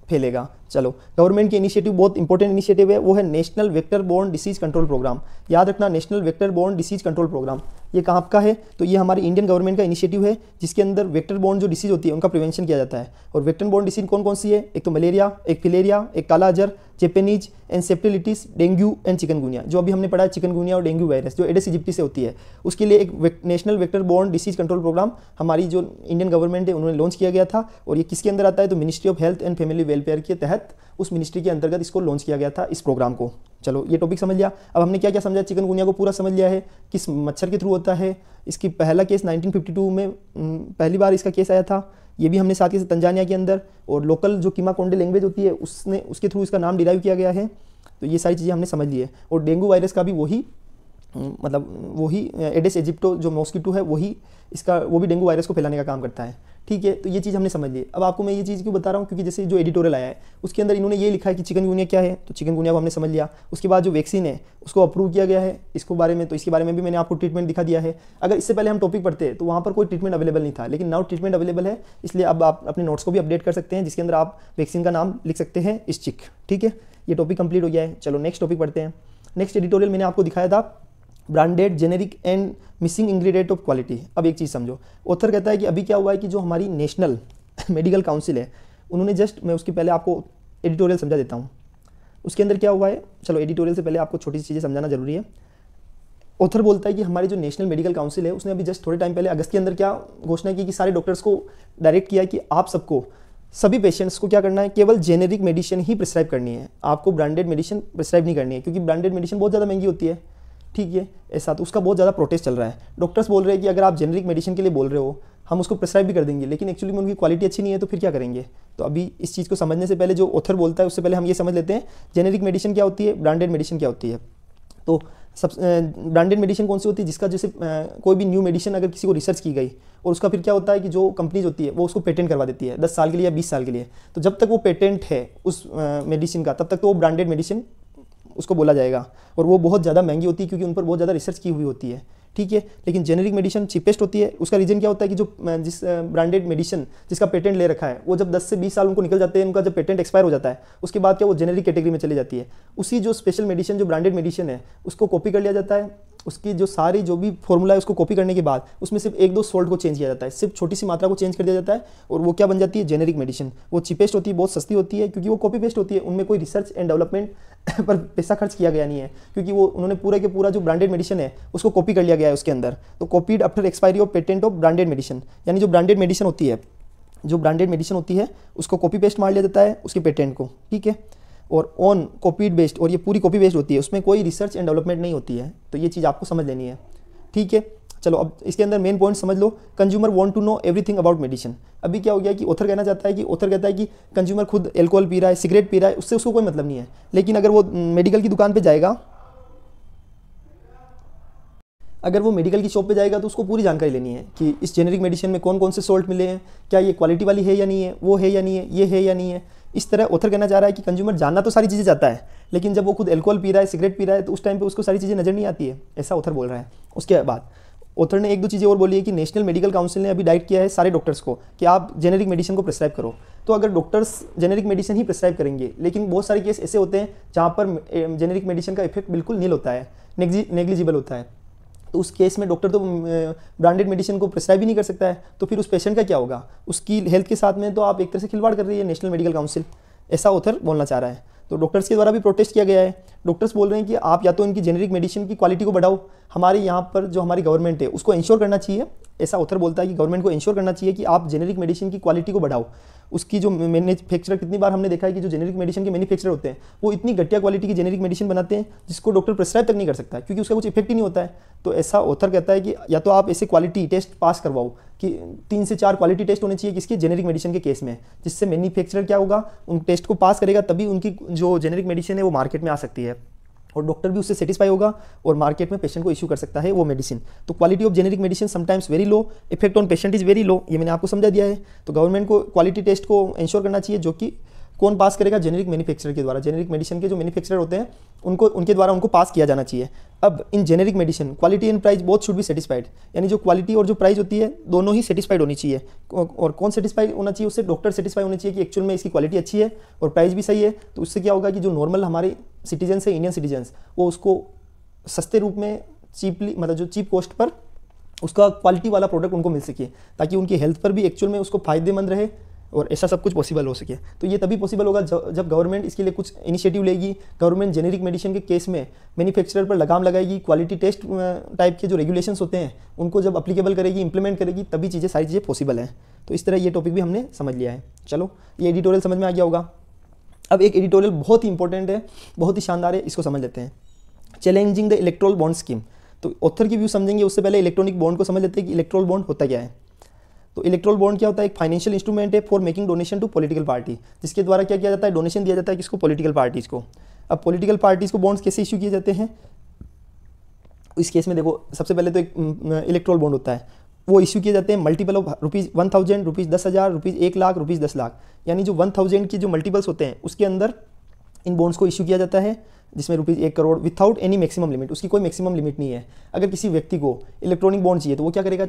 S1: फैलेगा। चलो, गवर्नमेंट की इनिशिएटिव बहुत इंपॉर्टेंट इनिशिएटिव है, वो है national vector borne disease control programme. याद रखना, national vector borne disease control programme ये कहाँ का है? तो ये हमारी इंडियन गवर्नमेंट का इनिशिएटिव है जिसके अंदर वेक्टर बोर्न जो डिसीज होती है उनका प्रिवेंशन किया जाता है। और वेक्टर बोर्न डिसीज कौन कौन सी है? एक तो मलेरिया, एक फिलेरिया, एक kala azar, Japanese, encephalitis, dengue and chikungunya. जो अभी हमने पढ़ा है चिकनगुनिया और डेंगू वायरस जो एडिस इजिप्टी से होती है, उसके लिए एक national vector borne disease control programme हमारी जो इंडियन गवर्नमेंट है उन्होंने लॉन्च किया गया था। और ये किसके अंदर आता है? तो ministry of health and family welfare के तहत, उस मिनिस्ट्री के अंतर्गत इसको लॉन्च किया गया था इस प्रोग्राम को। चलो, ये टॉपिक समझ लिया। अब हमने क्या क्या समझा? चिकनगुनिया को पूरा समझ लिया है, किस मच्छर के थ्रू होता है। इसकी पहला केस 1952 में पहली बार इसका केस आया था, ये भी हमने साथ ही तंजानिया के अंदर, और लोकल जो कीमा कोंडे लैंग्वेज होती है उसके थ्रू इसका नाम डिराइव किया गया है। तो ये सारी चीज़ें हमने समझ ली है। और डेंगू वायरस का भी वही एडिस इजिप्टो जो मॉस्किटो है वो भी डेंगू वायरस को फैलाने का काम करता है। ठीक है, तो ये चीज़ हमने समझ ली। अब आपको मैं ये चीज़ क्यों बता रहा हूँ? क्योंकि जैसे जो एडिटोरियल आया है उसके अंदर इन्होंने ये लिखा है कि चिकनगुनिया क्या है, तो चिकनगुनिया को हमने समझ लिया। उसके बाद जो वैक्सीन है उसको अप्रूव किया गया है इसके बारे में भी मैंने आपको ट्रीटमेंट दिखा दिया है। अगर इससे पहले हम टॉपिक पढ़ते तो वहाँ पर कोई ट्रीटमेंट अवेलेबल नहीं था, लेकिन नाउ ट्रीटमेंट अवेलेबल है, इसलिए अब आप अपने नोट्स को भी अपडेट कर सकते हैं जिसके अंदर आप वैक्सीन का नाम लिख सकते हैं ISCHIQ। ठीक है, ये टॉपिक कंप्लीट हो गया है। चलो नेक्स्ट टॉपिक पढ़ते हैं। नेक्स्ट एडिटोरियल मैंने आपको दिखाया था branded generic and missing ingredient of quality. अब एक चीज़ समझो, ऑथर कहता है कि अभी क्या हुआ है कि जो हमारी नेशनल मेडिकल काउंसिल है उन्होंने मैं उसके पहले आपको एडिटोरियल समझा देता हूँ। उसके अंदर क्या हुआ है? चलो, एडिटोरियल से पहले आपको छोटी सी चीज़ें समझाना जरूरी है। ऑथर बोलता है कि हमारी जो नेशनल मेडिकल काउंसिल है उसने अभी जस्ट थोड़े टाइम पहले अगस्त के अंदर क्या घोषणा की कि सारे डॉक्टर्स को डायरेक्ट किया कि आप सबको सभी पेशेंट्स को क्या करना है? केवल जेनेरिक मेडिसिन ही प्रिस्क्राइब करनी है, आपको ब्रांडेड मेडिसिन प्रिस्क्राइब नहीं करनी है, क्योंकि ब्रांडेड मेडिसिन बहुत ज़्यादा महंगी होती है। ठीक है, ऐसा तो उसका बहुत ज़्यादा प्रोटेस्ट चल रहा है। डॉक्टर्स बोल रहे हैं कि अगर आप जेनेरिक मेडिसिन के लिए बोल रहे हो हम उसको प्रिस्क्राइब भी कर देंगे, लेकिन एक्चुअली में उनकी क्वालिटी अच्छी नहीं है, तो फिर क्या करेंगे? तो अभी इस चीज़ को समझने से पहले जो ऑथर बोलता है उससे पहले हम ये समझ लेते हैं जेनेरिक मेडिसिन क्या होती है, ब्रांडेड मेडिसिन क्या होती है। तो सब ब्रांडेड मेडिसिन कौन सी होती है? जिसका जैसे कोई भी न्यू मेडिसिन अगर किसी को रिसर्च की गई और उसका फिर क्या होता है कि जो कंपनीज होती है वो उसको पेटेंट करवा देती है 10 साल के लिए या 20 साल के लिए। तो जब तक वो पेटेंट है उस मेडिसिन का तब तक तो वो ब्रांडेड मेडिसिन उसको बोला जाएगा, और वो बहुत ज़्यादा महंगी होती है क्योंकि उन पर बहुत ज़्यादा रिसर्च की हुई होती है। ठीक है, लेकिन जेनेरिक मेडिसिन चीपेस्ट होती है। उसका रीज़न क्या होता है कि जो जिस ब्रांडेड मेडिसिन जिसका पेटेंट ले रखा है वो जब 10 से 20 साल उनको निकल जाते हैं, उनका जब पेटेंट एक्सपायर हो जाता है उसके बाद क्या वो जेनेरिक कैटेगरी में चली जाती है। उसी जो स्पेशल मेडिसिन जो ब्रांडेड मेडिसिन है उसको कॉपी कर लिया जाता है, उसकी जो सारी जो भी फॉर्मूला है उसको कॉपी करने के बाद उसमें सिर्फ 1-2 सॉल्ट को चेंज किया जाता है, सिर्फ छोटी सी मात्रा को चेंज कर दिया जाता है, और वो क्या बन जाती है? Generic medicine. वो चीपेस्ट होती है, बहुत सस्ती होती है क्योंकि वो कॉपी पेस्ट होती है, उनमें कोई रिसर्च एंड डेवलपमेंट पर पैसा खर्च किया गया नहीं है, क्योंकि वो उन्होंने पूरा के पूरा जो ब्रांडेड मेडिसिन है उसको कॉपी कर लिया गया है उसके अंदर। तो copied after expiry of patent of branded medicine, यानी जो ब्रांडेड मेडिसिन होती है उसको कॉपी पेस्ट मार लिया जाता है उसके पेटेंट को। ठीक है, और ऑन कॉपी बेस्ड, और ये पूरी कॉपी बेस्ड होती है, उसमें कोई रिसर्च एंड डेवलपमेंट नहीं होती है। तो ये चीज़ आपको समझ लेनी है, ठीक है। चलो अब इसके अंदर मेन पॉइंट समझ लो। Consumer want to know everything about medicine. अभी क्या हो गया कि ऑथर कहना चाहता है कि ऑथर कहता है कि कंज्यूमर खुद एल्कोहल पी रहा है, सिगरेट पी रहा है, उससे उसको कोई मतलब नहीं है। लेकिन अगर वो मेडिकल की दुकान पे जाएगा, अगर वो मेडिकल की शॉप पे जाएगा तो उसको पूरी जानकारी लेनी है कि इस जेनेरिक मेडिसिन में कौन कौन से सॉल्ट मिले हैं, क्या ये क्वालिटी वाली है या नहीं है, वो है या नहीं है, ये है या नहीं है। इस तरह ऑथर कहना चाह रहा है कि कंज्यूमर जानना तो सारी चीज़ें चाहता है, लेकिन जब वो खुद एल्कोहल पी रहा है, सिगरेट पी रहा है, तो उस टाइम पे उसको सारी चीज़ें नज़र नहीं आती है, ऐसा ऑथर बोल रहा है। उसके बाद ऑथर ने एक दो चीज़ें और बोली है कि नेशनल मेडिकल काउंसिल ने अभी डायरेक्ट किया है सारे डॉक्टर्स को कि आप जेनेरिक मेडिसिन को प्रिस्क्राइब करो। तो अगर डॉक्टर्स जेनेरिक मेडिसिन ही प्रिस्क्राइब करेंगे, लेकिन बहुत सारे केस ऐसे होते हैं जहाँ पर जेनेरिक मेडिसिन का इफेक्ट बिल्कुल नील होता है, नेग्लिजिबल होता है, तो उस केस में डॉक्टर तो ब्रांडेड मेडिसिन को प्रिस्क्राइब ही नहीं कर सकता है। तो फिर उस पेशेंट का क्या होगा, उसकी हेल्थ के साथ में तो आप एक तरह से खिलवाड़ कर रही है नेशनल मेडिकल काउंसिल, ऐसा ऑथर बोलना चाह रहा है। तो डॉक्टर्स के द्वारा भी प्रोटेस्ट किया गया है। डॉक्टर्स बोल रहे हैं कि आप या तो इनकी जेनेरिक मेडिसिन की क्वालिटी को बढ़ाओ, हमारे यहाँ पर जो हमारी गवर्नमेंट है उसको इंश्योर करना चाहिए। ऐसा ऑथर बोलता है कि गवर्नमेंट को इंश्योर करना चाहिए कि आप जेनेरिक मेडिसिन की क्वालिटी को बढ़ाओ। उसकी जो मैन्युफैक्चरर, कितनी बार हमने देखा है कि जो जेनेरिक मेडिसिन के मैन्युफैक्चरर होते हैं वो इतनी घटिया क्वालिटी की जेनेरिक मेडिसिन बनाते हैं जिसको डॉक्टर प्रिस्क्राइब तक नहीं कर सकता, क्योंकि उसका कुछ इफेक्ट ही नहीं होता है। तो ऐसा ऑथर कहता है कि या तो आप ऐसे क्वालिटी टेस्ट पास करवाओ कि 3 से 4 क्वालिटी टेस्ट होने चाहिए किसके, जेनेरिक मेडिसिन के केस में, जिससे मैन्युफैक्चरर क्या होगा, उन टेस्ट को पास करेगा तभी उनकी जो जेनेरिक मेडिसिन है वो मार्केट में आ सकती है, और डॉक्टर भी उससे सेटिस्फाई होगा और मार्केट में पेशेंट को इशू कर सकता है वो मेडिसिन। तो quality of generic medicine sometimes very low, effect on patient is very low, ये मैंने आपको समझा दिया है। तो गवर्नमेंट को क्वालिटी टेस्ट को इंश्योर करना चाहिए, जो कि कौन पास करेगा, जेनेरिक मैन्युफैक्चरर के द्वारा। जेनेरिक मेडिसिन के जो मैन्युफैक्चरर होते हैं उनके द्वारा उनको पास किया जाना चाहिए। अब इन generic medicine quality and price both should be satisfied, यानी जो क्वालिटी और जो प्राइस होती है दोनों ही सेटिस्फाइड होनी चाहिए। और कौन सेटिस्फाइड होना चाहिए, उससे डॉक्टर सेटिस्फाई होने चाहिए कि एक्चुअल में इसकी क्वालिटी अच्छी है और प्राइस भी सही है। तो उससे क्या होगा कि जो नॉर्मल हमारे सिटीजन्स है, इंडियन सिटीजन्स, वो उसको सस्ते रूप में चीपली, मतलब जो चीप कॉस्ट पर उसका क्वालिटी वाला प्रोडक्ट उनको मिल सके, ताकि उनकी हेल्थ पर भी एक्चुअल में उसको फायदेमंद रहे और ऐसा सब कुछ पॉसिबल हो सके। तो ये तभी पॉसिबल होगा जब गवर्नमेंट इसके लिए कुछ इनिशिएटिव लेगी। गवर्नमेंट जेनेरिक मेडिसिन के केस में मैन्युफैक्चरर पर लगाम लगाएगी, क्वालिटी टेस्ट टाइप के जो रेगुलेशंस होते हैं उनको जब अप्लीकेबल करेगी, इंप्लीमेंट करेगी, तभी सारी चीज़ें पॉसिबल हैं। तो इस तरह ये टॉपिक भी हमने समझ लिया है। चलो, ये एडिटोरियल समझ में आ गया होगा। अब एक एडिटोरियल बहुत ही इंपॉर्टेंट है, बहुत ही शानदार है, इसको समझ लेते हैं। Challenging the electoral bond scheme. तो ऑथर की व्यू समझेंगे, उससे पहले इलेक्ट्रॉनिक बॉन्ड को समझ लेते हैं कि इलेक्ट्रोल बॉन्ड होता क्या है। तो इलेक्ट्रोल बॉन्ड क्या होता है, एक फाइनेंशियल इंस्ट्रूमेंट है for making donation to political party, जिसके द्वारा क्या किया जाता है, डोनेशन दिया जाता है किसको, पॉलिटिकल पार्टीज़ को। अब पॉलिटिकल पार्टीज़ को बॉन्ड्स कैसे इशू किए जाते हैं, इस केस में देखो, सबसे पहले तो एक इलेक्ट्रोल बॉन्ड होता है, वो इशू किए जाते हैं मल्टीपल ऑफ ₹1000, ₹10,000, ₹1,00,000, ₹10,00,000, यानी जो 1000 की जो मल्टीपल्स होते हैं उसके अंदर इन बॉन्ड्स को इशू किया जाता है, जिसमें ₹1 crore without any maximum limit. उसकी कोई मैक्सिमम लिमिट नहीं है। अगर किसी व्यक्ति को इलेक्ट्रॉनिक बॉन्ड चाहिए तो वो क्या करेगा,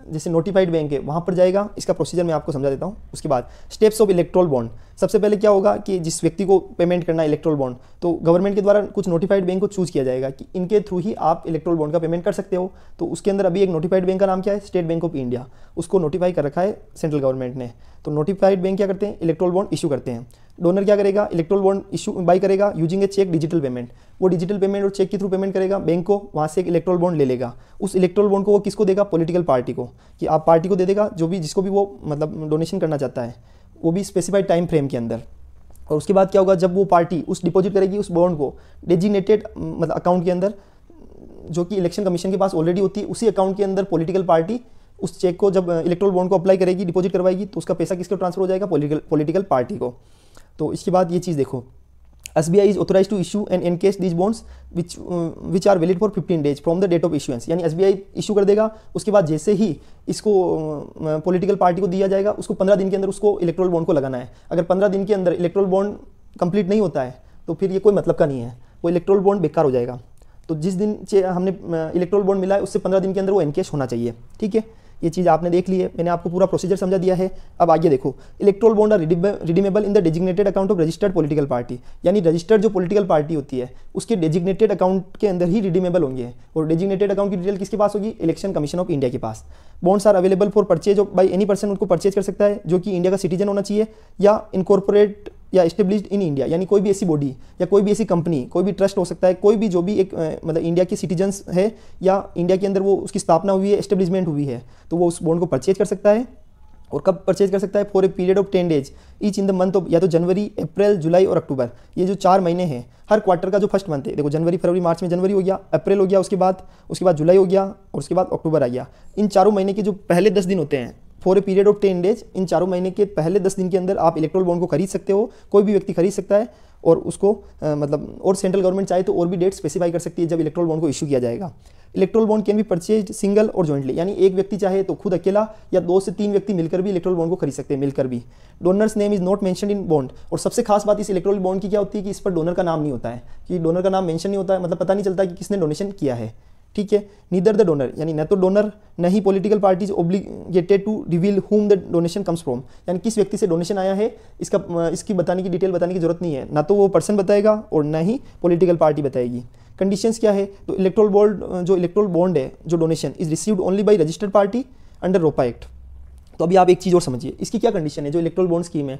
S1: जैसे नोटिफाइड बैंक है वहाँ पर जाएगा। इसका प्रोसीजर मैं आपको समझा देता हूँ। उसके बाद स्टेप्स ऑफ इलेक्ट्रोल बॉन्ड, सबसे पहले क्या होगा कि जिस व्यक्ति को पेमेंट करना है इलेक्ट्रोल बॉन्ड, तो गवर्नमेंट के द्वारा कुछ नोटिफाइड बैंक को चूज किया जाएगा कि इनके थ्रू ही आप इलेक्ट्रोल बॉन्ड का पेमेंट कर सकते हो। तो उसके अंदर अभी एक नोटिफाइड बैंक का नाम क्या है, स्टेट बैंक ऑफ इंडिया, उसको नोटिफाई कर रखा है सेंट्रल गवर्नमेंट ने। तो नोटिफाइड बैंक क्या करते हैं, इलेक्ट्रोल बॉन्ड इशू करते हैं। डोनर क्या करेगा, इलेक्ट्रोल बॉन्ड इशू बाई करेगा using a cheque digital payment, वो डिजिटल पेमेंट और चेक के थ्रू पेमेंट करेगा बैंक को, वहाँ से एक इलेक्ट्रोल बॉन्ड ले लेगा। उस इलेक्ट्रोल बॉन्ड को वो किसको देगा, पॉलिटिकल पार्टी को, कि आप पार्टी को दे देगा जो भी जिसको भी वो मतलब डोनेशन करना चाहता है, वो भी स्पेसिफाइड टाइम फ्रेम के अंदर। और उसके बाद क्या होगा, जब वो पार्टी उस डिपॉजिट करेगी उस बॉन्ड को डेजिग्नेटेड मतलब अकाउंट के अंदर, जो कि इलेक्शन कमीशन के पास ऑलरेडी होती है, उसी अकाउंट के अंदर पॉलिटिकल पार्टी उस चेक को जब इलेक्ट्रोल बॉन्ड को अप्लाई करेगी, डिपॉजिट करवाएगी, तो उसका पैसा किसको ट्रांसफर हो जाएगा, पॉलिटिकल पार्टी को। तो इसके बाद ये चीज़ देखो, SBI is authorise to issue and encash these bonds which are valid for 15 days from the date of issuance, यानी SBI इशू कर देगा। उसके बाद जैसे ही इसको पॉलिटिकल पार्टी को दिया जाएगा, उसको 15 दिन के अंदर उसको इलेक्ट्रोल बॉन्ड को लगाना है। अगर 15 दिन के अंदर इलेक्ट्रोल बॉन्ड कंप्लीट नहीं होता है तो फिर ये कोई मतलब का नहीं है, वो इलेक्ट्रोल बॉन्ड बेकार हो जाएगा। तो जिस दिन हमने इलेक्ट्रोल बॉन्ड मिला है उससे 15 दिन के अंदर वो एनकेश होना चाहिए। ठीक है, ये चीज़ आपने देख ली है, मैंने आपको पूरा प्रोसीजर समझा दिया है। अब आगे देखो, electoral bond are redeemable in the designated account of registered political party, यानी रजिस्टर्ड जो पॉलिटिकल पार्टी होती है उसके डेजिग्नेटेड अकाउंट के अंदर ही रिडीमेबल होंगे। और डेजिग्नेटेड अकाउंट की डिटेल किसके पास होगी, इलेक्शन कमीशन ऑफ इंडिया के पास। Bonds are available for purchase by any person, उनको परचेज कर सकता है जो कि इंडिया का सिटीजन होना चाहिए या इनकॉर्पोरेट या एस्टेब्लिश्ड इन इंडिया, यानी कोई भी ऐसी बॉडी या कोई भी ऐसी कंपनी, कोई भी ट्रस्ट हो सकता है, कोई भी जो भी एक मतलब इंडिया के सिटीजन्स है या इंडिया के अंदर वो उसकी स्थापना हुई है, एस्टेब्लिशमेंट हुई है, तो वो उस बॉन्ड को परचेज कर सकता है। और कब परचेज कर सकता है? For a period of 10 days each in the month of, या तो जनवरी, अप्रैल, जुलाई और अक्टूबर, ये जो 4 महीने हैं हर क्वार्टर का जो फर्स्ट मंथ है, देखो जनवरी, फरवरी, मार्च में जनवरी हो गया, अप्रैल हो गया, उसके बाद जुलाई हो गया और उसके बाद अक्टूबर आ गया। इन चारों महीने के जो पहले 10 दिन होते हैं, for a period of 10 days, इन चारों महीने के पहले 10 दिन के अंदर आप इलेक्ट्रोल बॉन्ड को खरीद सकते हो, कोई भी व्यक्ति खरीद सकता है। और उसको मतलब और सेंट्रल गवर्नमेंट चाहे तो और भी डेट स्पेसिफाई कर सकती है जब इलेक्ट्रोल बॉन्ड को इशू किया जाएगा। Electoral bond can be purchase single और जॉइंटली, यानी एक व्यक्ति चाहे तो खुद अकेला या 2 से 3 व्यक्ति मिलकर भी इलेक्ट्रोल बॉन्ड को खरीद सकते हैं, मिलकर भी। Donors name is not mentioned in bond, और सबसे खास बात इस इलेक्ट्रोल बॉन्ड की क्या होती है कि इस पर डोनर का नाम नहीं होता है, कि डोनर का नाम मेंशन नहीं होता है, मतलब पता नहीं चलता कि किसने डोनेशन किया है, ठीक है। नीदर द डोनर, यानी न तो डोनर न ही political parties obligated to reveal whom the donation comes from, यानी किस व्यक्ति से डोनेशन आया है इसकी बताने की डिटेल बताने की जरूरत नहीं है, ना तो वो पर्सन बताएगा और ना ही पॉलिटिकल पार्टी बताएगी। कंडीशंस क्या है? तो इलेक्ट्रोल बॉन्ड है जो donation is received only by registered party under रोपा एक्ट। तो अभी आप एक चीज़ और समझिए, इसकी क्या कंडीशन है? जो इलेक्ट्रोल बॉन्ड स्कीम है,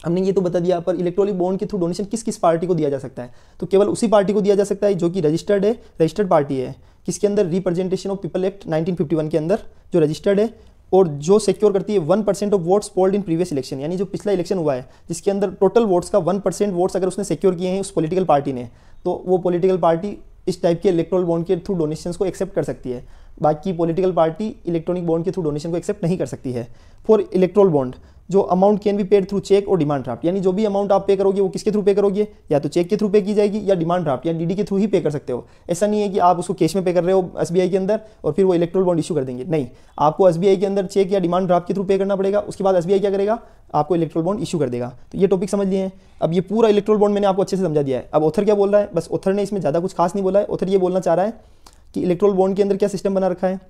S1: हमने ये तो बता दिया, पर इलेक्ट्रॉनिक बॉन्ड के थ्रू डोनेशन किस किस पार्टी को दिया जा सकता है? तो केवल उसी पार्टी को दिया जा सकता है जो कि रजिस्टर्ड पार्टी है, किसके अंदर? रिप्रेजेंटेशन ऑफ पीपल एक्ट 1951 के अंदर जो रजिस्टर्ड है, और जो सिक्योर करती है 1% of votes polled in previous election, यानी जो पिछला इलेक्शन हुआ है जिसके अंदर टोटल वोट्स का 1% वोट्स अगर उसने सिक्योर किए हैं उस पॉलिटिकल पार्टी ने, तो वो पॉलिटिकल पार्टी इस टाइप के इलेक्ट्रोल बॉन्ड के थ्रू डोनेशंस को एक्सेप्ट कर सकती है। बाकी पॉलिटिकल पार्टी इलेक्ट्रॉनिक बॉन्ड के थ्रू डोनेशन को एक्सेप्ट नहीं कर सकती है। फॉर इलेक्ट्रोल बॉन्ड जो amount can be paid through cheque और डिमांड ड्राफ्ट, यानी जो भी अमाउंट आप पे करोगे वो किसके थ्रू पे करोगे? या तो चेक के थ्रू पे की जाएगी या डिमांड ड्राफ्ट या डीडी के थ्रू ही पे कर सकते हो। ऐसा नहीं है कि आप उसको कैश में पे कर रहे हो एसबीआई के अंदर और फिर वो इलेक्ट्रोल बॉन्ड इशू कर देंगे, नहीं, आपको एसबीआई के अंदर चेक या डिमांड ड्राफ्ट के थ्रू पे करना पड़ेगा, उसके बाद एसबीआई क्या करेगा? आपको इलेक्ट्रोल बॉन्ड इशू कर देगा। तो ये टॉपिक समझ लिए हैं। अब ये पूरा इलेक्ट्रोल बॉन्ड मैंने आपको अच्छे से समझा दिया है। अब ऑथर क्या बोल रहा है? बस ऑथर ने इसमें ज़्यादा कुछ खास नहीं बोला है। ऑथर ये बोलना चाह रहा है कि इलेक्ट्रोल बॉन्ड के अंदर क्या सिस्टम बना रखा है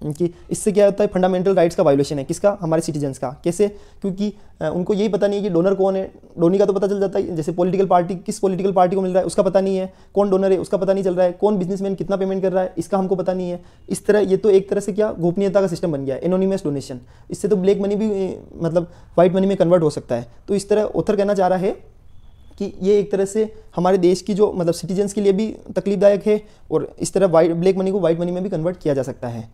S1: कि इससे क्या होता है, फंडामेंटल राइट्स का वायोलेशन है। किसका? हमारे सिटीजन्स का। कैसे? क्योंकि उनको यही पता नहीं है कि डोनर कौन है। डोनी का तो पता चल जाता है, जैसे पॉलिटिकल पार्टी किस पॉलिटिकल पार्टी को मिल रहा है उसका पता नहीं है, कौन डोनर है उसका पता नहीं चल रहा है, कौन बिजनेसमैन कितना पेमेंट कर रहा है इसका हमको पता नहीं है। इस तरह ये तो एक तरह से क्या गोपनीयता का सिस्टम बन गया है, एनोनिमस डोनेशन। इससे तो ब्लैक मनी भी मतलब वाइट मनी में कन्वर्ट हो सकता है। तो इस तरह ऑथर कहना चाह रहा है कि ये एक तरह से हमारे देश की जो मतलब सिटीजन्स के लिए भी तकलीफदायक है और इस तरह ब्लैक मनी को वाइट मनी में भी कन्वर्ट किया जा सकता है,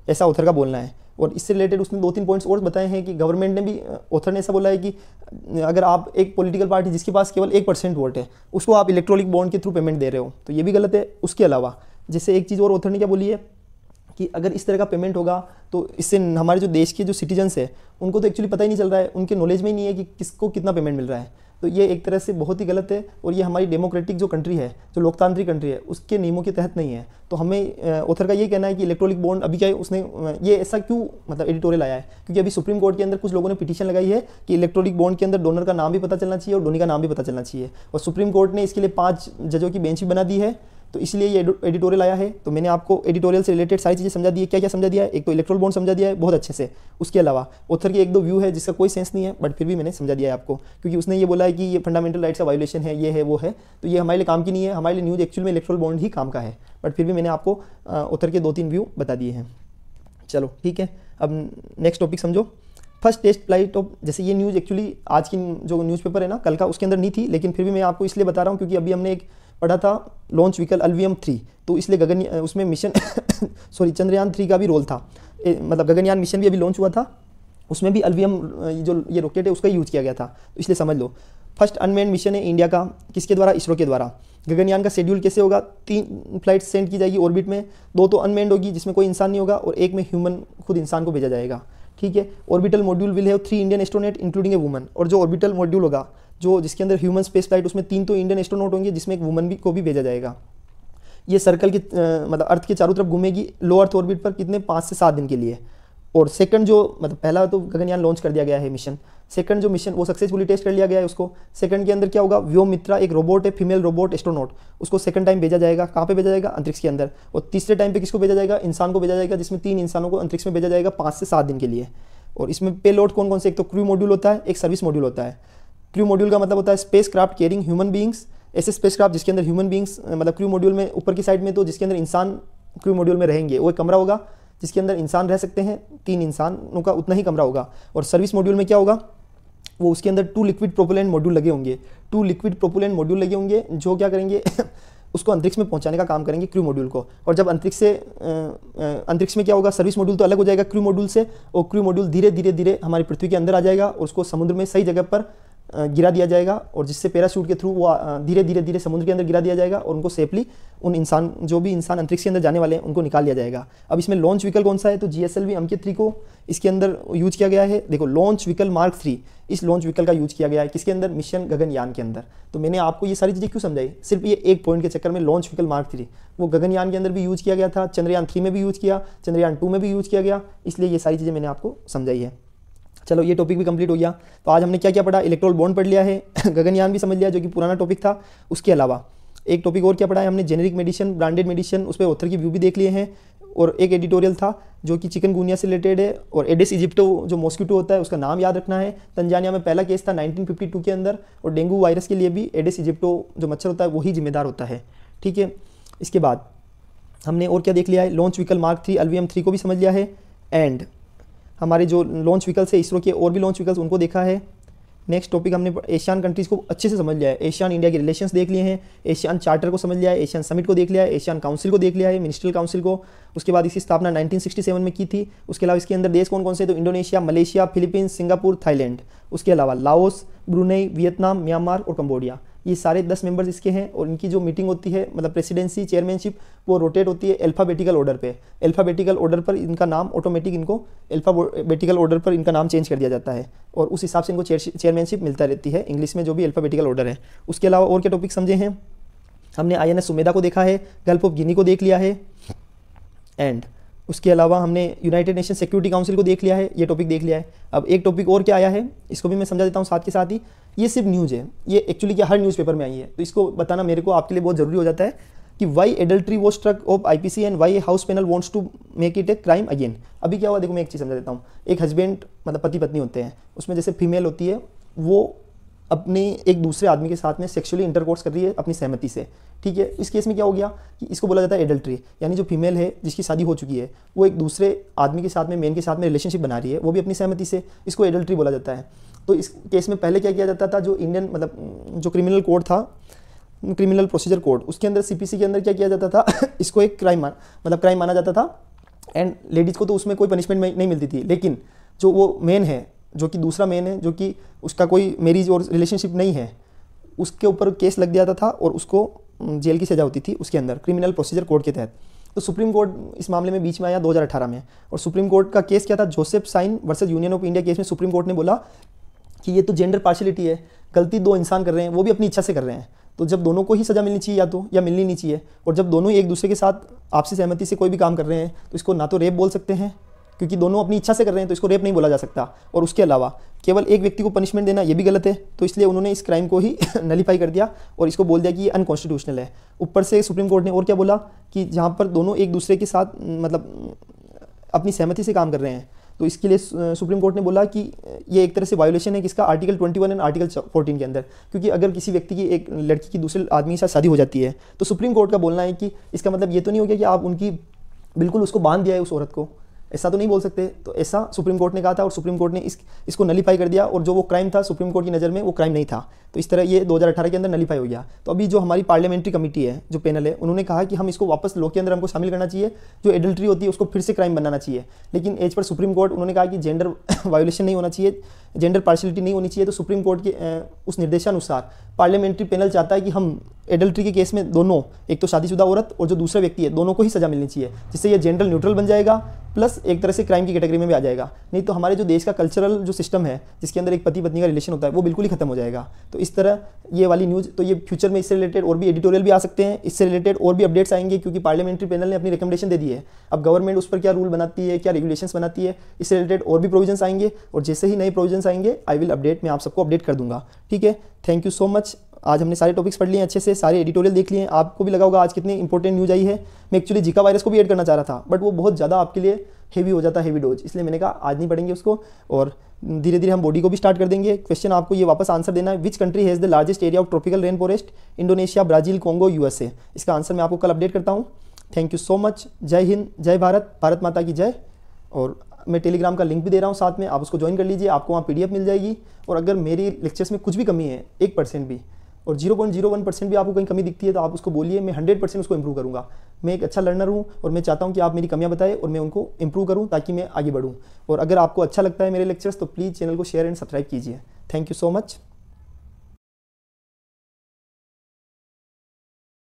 S1: ऐसा ऑथर का बोलना है। और इससे रिलेटेड उसने 2-3 पॉइंट्स और बताए हैं कि गवर्नमेंट ने भी, ऑथर ने ऐसा बोला है कि अगर आप एक पॉलिटिकल पार्टी जिसके पास केवल 1% वोट है उसको आप इलेक्ट्रॉनिक बॉन्ड के थ्रू पेमेंट दे रहे हो तो ये भी गलत है। उसके अलावा जैसे एक चीज़ और ऑथर ने क्या बोली है कि अगर इस तरह का पेमेंट होगा तो इससे हमारे जो देश के जो सिटीजन्स है उनको तो एक्चुअली पता ही नहीं चल रहा है, उनके नॉलेज में ही नहीं है कि किसको कितना पेमेंट मिल रहा है। तो ये एक तरह से बहुत ही गलत है और ये हमारी डेमोक्रेटिक जो कंट्री है, जो लोकतांत्रिक कंट्री है, उसके नियमों के तहत नहीं है। तो हमें ऑथर का ये कहना है कि इलेक्ट्रॉनिक बॉन्ड अभी क्या है, उसने ये ऐसा क्यों मतलब एडिटोरियल आया है क्योंकि अभी सुप्रीम कोर्ट के अंदर कुछ लोगों ने पिटीशन लगाई है कि इलेक्ट्रॉनिक बॉन्ड के अंदर डोनर का नाम भी पता चलना चाहिए और डोनी का नाम भी पता चलना चाहिए। और सुप्रीम कोर्ट ने इसके लिए 5 जजों की बेंच भी बना दी है। तो इसलिए ये एडिटोरियल आया है। तो मैंने आपको एडिटोरियल से रिलेटेड सारी चीज़ें समझा दी है। क्या क्या समझा दिया है? एक तो इलेक्ट्रोल बॉन्ड समझा दिया है बहुत अच्छे से। उसके अलावा ऑथर के 1-2 व्यू है जिसका कोई सेंस नहीं है बट फिर भी मैंने समझा दिया है आपको, क्योंकि उसने ये बोला है कि ये फंडामेंटल राइट्स का वायोलेशन है, ये है वो है, तो ये हमारे लिए काम की नहीं है। हमारे लिए न्यूज़ एक्चुअल में इलेक्ट्रोल बॉन्ड ही काम का है, बट फिर भी मैंने आपको ऑथर के 2-3 व्यू बता दिए हैं। चलो ठीक है, अब नेक्स्ट टॉपिक समझो। फर्स्ट टेस्ट फ्लाइट ऑफ, जैसे ये न्यूज़ एक्चुअली आज की जो न्यूज़पेपर है ना कल का उसके अंदर नहीं थी, लेकिन फिर भी मैं आपको इसलिए बता रहा हूँ क्योंकि अभी हमने एक पढ़ा था लॉन्च व्हीकल अल्वियम 3, तो इसलिए गगन उसमें मिशन चंद्रयान 3 का भी रोल था। मतलब गगनयान मिशन भी अभी लॉन्च हुआ था, उसमें भी अल्वियम जो ये रॉकेट है उसका यूज़ किया गया था, तो इसलिए समझ लो। फर्स्ट अनमैन्ड मिशन है इंडिया का, किसके द्वारा? इसरो के द्वारा। गगनयान का शेड्यूल कैसे होगा? 3 फ्लाइट सेंड की जाएगी ऑर्बिट में, 2 तो अनमैन्ड होगी जिसमें कोई इंसान नहीं होगा और एक में ह्यूमन खुद इंसान को भेजा जाएगा, ठीक है। Orbital module will have 3 Indian astronaut including a woman, और जो ऑर्बिटल मॉड्यूल होगा जो जिसके अंदर ह्यूमन स्पेस फ्लाइट, उसमें 3 तो इंडियन एस्ट्रोनॉट होंगे जिसमें एक वुमन भी को भी भेजा जाएगा। ये सर्कल के मतलब अर्थ के चारों तरफ घूमेगी लो अर्थ ऑर्बिट पर कितने 5 से 7 दिन के लिए। और सेकंड जो मतलब पहला तो गगनयान लॉन्च कर दिया गया है मिशन, सेकंड जो मिशन वो सक्सेसफुली टेस्ट कर लिया गया है उसको। सेकंड के अंदर क्या होगा? व्योमित्रा एक रोबोट है, फीमेल रोबोट एस्ट्रोनॉट, उसको सेकंड टाइम भेजा जाएगा। कहाँ पे भेजा जाएगा? अंतरिक्ष के अंदर। और तीसरे टाइम पे किसको भेजा जाएगा? इंसान को भेजा जाएगा, जिसमें 3 इंसानों को अंतरिक्ष में भेजा जाएगा 5 से 7 दिन के लिए। और इसमें पेलोड कौन कौन से? एक तो क्रू मॉड्यूल होता है, एक सर्विस मॉड्यूल होता है। क्रू मॉड्यूल का मतलब होता है space craft carrying human beings, ऐसे स्पेस क्राफ्ट जिसके अंदर ह्यूमन बींग्स मतलब क्रू मॉड्यूल में ऊपर की साइड में तो जिसके अंदर इंसान क्रू मॉड्यूल में रहेंगे, वो एक कमरा होगा जिसके अंदर इंसान रह सकते हैं, 3 इंसानों का उतना ही कमरा होगा। और सर्विस मॉड्यूल में क्या होगा? वो उसके अंदर 2 लिक्विड प्रोपेलेंट मॉड्यूल लगे होंगे, 2 लिक्विड प्रोपेलेंट मॉड्यूल लगे होंगे जो क्या करेंगे उसको अंतरिक्ष में पहुंचाने का काम करेंगे, क्रू मॉड्यूल को। और जब अंतरिक्ष में क्या होगा, सर्विस मॉड्यूल तो अलग हो जाएगा क्रू मॉड्यूल से, और क्रू मॉड्यूल धीरे धीरे धीरे हमारी पृथ्वी के अंदर आ जाएगा और उसको समुद्र में सही जगह पर गिरा दिया जाएगा, और जिससे पैराशूट के थ्रू वो धीरे धीरे धीरे समुद्र के अंदर गिरा दिया जाएगा और उनको सेफली उन इंसान जो भी इंसान अंतरिक्ष के अंदर जाने वाले हैं उनको निकाल लिया जाएगा। अब इसमें लॉन्च व्हीकल कौन सा है, तो GSLV अंकित 3 को इसके अंदर यूज किया गया है। देखो लॉन्च व्हीकल मार्क 3, इस लॉन्च व्हीकल का यूज किया गया है किसके अंदर, मिशन गगनयान के अंदर। तो मैंने आपको ये सारी चीज़ें क्यों समझाई, सिर्फ ये एक पॉइंट के चक्कर में। लॉन्च व्हीकल मार्क 3 वो गगनयान के अंदर भी यूज किया गया था, चंद्रयान 3 में भी यूज किया, चंद्रयान 2 में भी यूज किया गया, इसलिए ये सारी चीज़ें मैंने आपको समझाई है। चलो ये टॉपिक भी कंप्लीट हो गया। तो आज हमने क्या क्या पढ़ा, इलेक्ट्रॉन बॉन्ड पढ़ लिया है, गगनयान भी समझ लिया जो कि पुराना टॉपिक था। उसके अलावा एक टॉपिक और क्या पढ़ा है हमने, जेनेरिक मेडिसिन, ब्रांडेड मेडिसिन, उस पर ऑथर की व्यू भी देख लिए हैं। और एक एडिटोरियल था जो कि चिकनगुनिया से रिलेटेड है। और एडिस इजिप्टो जो मॉस्किटो होता है उसका नाम याद रखना है। तंजानिया में पहला केस था 1952 के अंदर, और डेंगू वायरस के लिए भी एडिस इजिप्टो जो मच्छर होता है वही जिम्मेदार होता है। ठीक है, इसके बाद हमने और क्या देख लिया है, लॉन्च व्हीकल मार्क 3 LVM 3 को भी समझ लिया है। एंड हमारे जो लॉन्च व्हीकल्स है इसरो के और भी लॉन्च व्हीकल्स उनको देखा है। नेक्स्ट टॉपिक हमने एशियन कंट्रीज़ को अच्छे से समझ लिया है, एशियन इंडिया के रिलेशंस देख लिए हैं, एशियन चार्टर को समझ लिया है, एशियन समिट को देख लिया है, एशियन काउंसिल को देख लिया है, मिनिस्ट्रियल काउंसिल को। उसके बाद इसकी स्थापना 1967 में की थी। उसके अलावा इसके अंदर देश कौन कौन से, तो Indonesia, Malaysia, Philippines, Singapore, Thailand. उसके अलावा लाओस, ब्रुनेई, वियतनाम, म्यांमार और कंबोडिया, ये सारे 10 मेंबर्स इसके हैं। और इनकी जो मीटिंग होती है, मतलब प्रेसिडेंसी, चेयरमैनशिप, वो रोटेट होती है अल्फ़ाबेटिकल ऑर्डर पे। अल्फ़ाबेटिकल ऑर्डर पर इनका नाम ऑटोमेटिक, इनको अल्फ़ाबेटिकल ऑर्डर पर इनका नाम चेंज कर दिया जाता है, और उस हिसाब से इनको चेयरमैनशिप मिलता रहती है इंग्लिश में जो भी अल्फ़ाबेटिकल ऑर्डर है। उसके अलावा और क्या टॉपिक समझे हैं हमने, INS सुमेधा को देखा है, गल्फ ऑफ गिनी को देख लिया है। एंड उसके अलावा हमने यूनाइटेड नेशन सिक्योरिटी काउंसिल को देख लिया है, ये टॉपिक देख लिया है। अब एक टॉपिक और क्या आया है, इसको भी मैं समझा देता हूँ साथ के साथ ही। ये सिर्फ न्यूज़ है, ये एक्चुअली क्या हर न्यूज़पेपर में आई है, तो इसको बताना मेरे को आपके लिए बहुत ज़रूरी हो जाता है कि why adultery was struck off IPC and why house panel wants to make it a crime again. अभी क्या हुआ, देखो मैं एक चीज़ समझा देता हूँ। एक हस्बैंड मतलब पति पत्नी होते हैं, उसमें जैसे फीमेल होती है वो अपने एक दूसरे आदमी के साथ में सेक्सुअली इंटरकोर्स कर रही है अपनी सहमति से। ठीक है, इस केस में क्या हो गया कि इसको बोला जाता है एडल्ट्री, यानी जो फीमेल है जिसकी शादी हो चुकी है वो एक दूसरे आदमी के साथ में, मेन के साथ में रिलेशनशिप बना रही है, वो भी अपनी सहमति से, इसको एडल्ट्री बोला जाता है। तो इस केस में पहले क्या किया जाता था, जो इंडियन मतलब जो क्रिमिनल कोड था, क्रिमिनल प्रोसीजर कोड, उसके अंदर CPC के अंदर क्या किया जाता था इसको एक क्राइम माना जाता था। एंड लेडीज़ को तो उसमें कोई पनिशमेंट नहीं मिलती थी, लेकिन जो वो मेन है, जो कि दूसरा मेन है, जो कि उसका कोई मैरिज और रिलेशनशिप नहीं है, उसके ऊपर केस लग जाता था और उसको जेल की सज़ा होती थी उसके अंदर, क्रिमिनल प्रोसीजर कोड के तहत। तो सुप्रीम कोर्ट इस मामले में बीच में आया 2018 में, और सुप्रीम कोर्ट का केस क्या था, Joseph Shine versus Union of India case में सुप्रीम कोर्ट ने बोला कि ये तो जेंडर पार्शियलिटी है, गलती दो इंसान कर रहे हैं, वो भी अपनी इच्छा से कर रहे हैं, तो जब दोनों को ही सज़ा मिलनी चाहिए या मिलनी नहीं चाहिए। और जब दोनों एक दूसरे के साथ आपसी सहमति से कोई भी काम कर रहे हैं तो इसको ना तो रेप बोल सकते हैं, क्योंकि दोनों अपनी इच्छा से कर रहे हैं, तो इसको रेप नहीं बोला जा सकता। और उसके अलावा केवल एक व्यक्ति को पनिशमेंट देना ये भी गलत है, तो इसलिए उन्होंने इस क्राइम को ही नलीफाई कर दिया और इसको बोल दिया कि ये अनकॉन्स्टिट्यूशनल है। ऊपर से सुप्रीम कोर्ट ने और क्या बोला कि जहाँ पर दोनों एक दूसरे के साथ मतलब अपनी सहमति से काम कर रहे हैं, तो इसके लिए सुप्रीम कोर्ट ने बोला कि ये एक तरह से वायोलेशन है किसका, आर्टिकल 21 एंड आर्टिकल 14 के अंदर। क्योंकि अगर किसी व्यक्ति की, एक लड़की की दूसरे आदमी के साथ शादी हो जाती है, तो सुप्रीम कोर्ट का बोलना है कि इसका मतलब ये तो नहीं हो गया कि आप उनकी बिल्कुल उसको बांध दिया है उस औरत को, ऐसा तो नहीं बोल सकते। तो ऐसा सुप्रीम कोर्ट ने कहा था और सुप्रीम कोर्ट ने इसको नलीफाई कर दिया, और जो वो क्राइम था सुप्रीम कोर्ट की नज़र में वो क्राइम नहीं था। तो इस तरह ये 2018 के अंदर नलीफाई हो गया। तो अभी जो हमारी पार्लियामेंट्री कमेटी है, जो पैनल है, उन्होंने कहा कि हम इसको वापस लॉ के अंदर हमको शामिल करना चाहिए, जो एडल्ट्री होती है उसको फिर से क्राइम बनाना चाहिए। लेकिन एज पर सुप्रीम कोर्ट उन्होंने कहा कि जेंडर वायोलेशन नहीं होना चाहिए, जेंडर पार्शियलिटी नहीं होनी चाहिए। तो सुप्रीम कोर्ट के उस निर्देशानुसार पार्लियामेंट्री पैनल चाहता है कि हम एडल्ट्री के केस में दोनों, एक तो शादीशुदा औरत और जो दूसरा व्यक्ति है, दोनों को ही सजा मिलनी चाहिए, जिससे ये जेंडर न्यूट्रल बन जाएगा, प्लस एक तरह से क्राइम की कैटेगरी में भी आ जाएगा। नहीं तो हमारे जो देश का कल्चरल जो सिस्टम है, जिसके अंदर एक पति पत्नी का रिलेशन होता है, वो बिल्कुल ही खत्म हो जाएगा। तो इस तरह ये वाली न्यूज़, तो ये फ्यूचर में इससे रिलेटेड और भी एडिटोरियल भी आ सकते हैं, इससे रिलेटेड और भी अपडेट्स आएंगे, क्योंकि पार्लियामेंट्री पैनल ने अपनी रिकमेंडेशन दे दी है। अब गवर्नमेंट उस पर क्या रूल बनाती है, क्या रेगुलेशंस बनाती है, इससे रिलेटेड और भी प्रोविजंस आएंगे, और जैसे ही नए प्रोविजंस आएंगे आई विल अपडेट, मैं आप सबको अपडेट कर दूंगा। ठीक है, थैंक यू सो मच। आज हमने सारे टॉपिक्स पढ़ लिए हैं अच्छे से, सारे एडिटोरियल देख लिए हैं। आपको भी लगा होगा आज कितनी इंपॉर्टेंट न्यूज़ आई है। मैं एक्चुअली जीका वायरस को भी ऐड करना चाह रहा था, बट वो बहुत ज़्यादा आपके लिए हेवी हो जाता है, हेवी डोज, इसलिए मैंने कहा आज नहीं पढ़ेंगे उसको, और धीरे धीरे हम बॉडी को भी स्टार्ट कर देंगे। क्वेश्चन आपको ये वापस आंसर देना है, which country has the largest area of tropical rain forest, Indonesia, Brazil, Congo, USA। इसका आंसर मैं आपको कल अपडेट करता हूँ। Thank you so much. जय हिंद, जय भारत, भारत माता की जय। और मैं टेलीग्राम का लिंक भी दे रहा हूँ साथ में, आप उसको ज्वाइन कर लीजिए, आपको वहाँ PDF मिल जाएगी। और अगर मेरी लेक्चर्स में कुछ भी कमी है 1% भी, और 0.01% भी आपको कहीं कमी दिखती है तो आप उसको बोलिए, मैं 100% उसको इंप्रूव करूँगा। मैं एक अच्छा लर्नर हूँ और मैं चाहता हूँ कि आप मेरी कमियाँ बताएं और मैं उनको इंप्रूव करूँ ताकि मैं आगे बढ़ूँ। और अगर आपको अच्छा लगता है मेरे लेक्चर्स तो प्लीज़ चैनल को शेयर एंड सब्सक्राइब कीजिए। Thank you so much.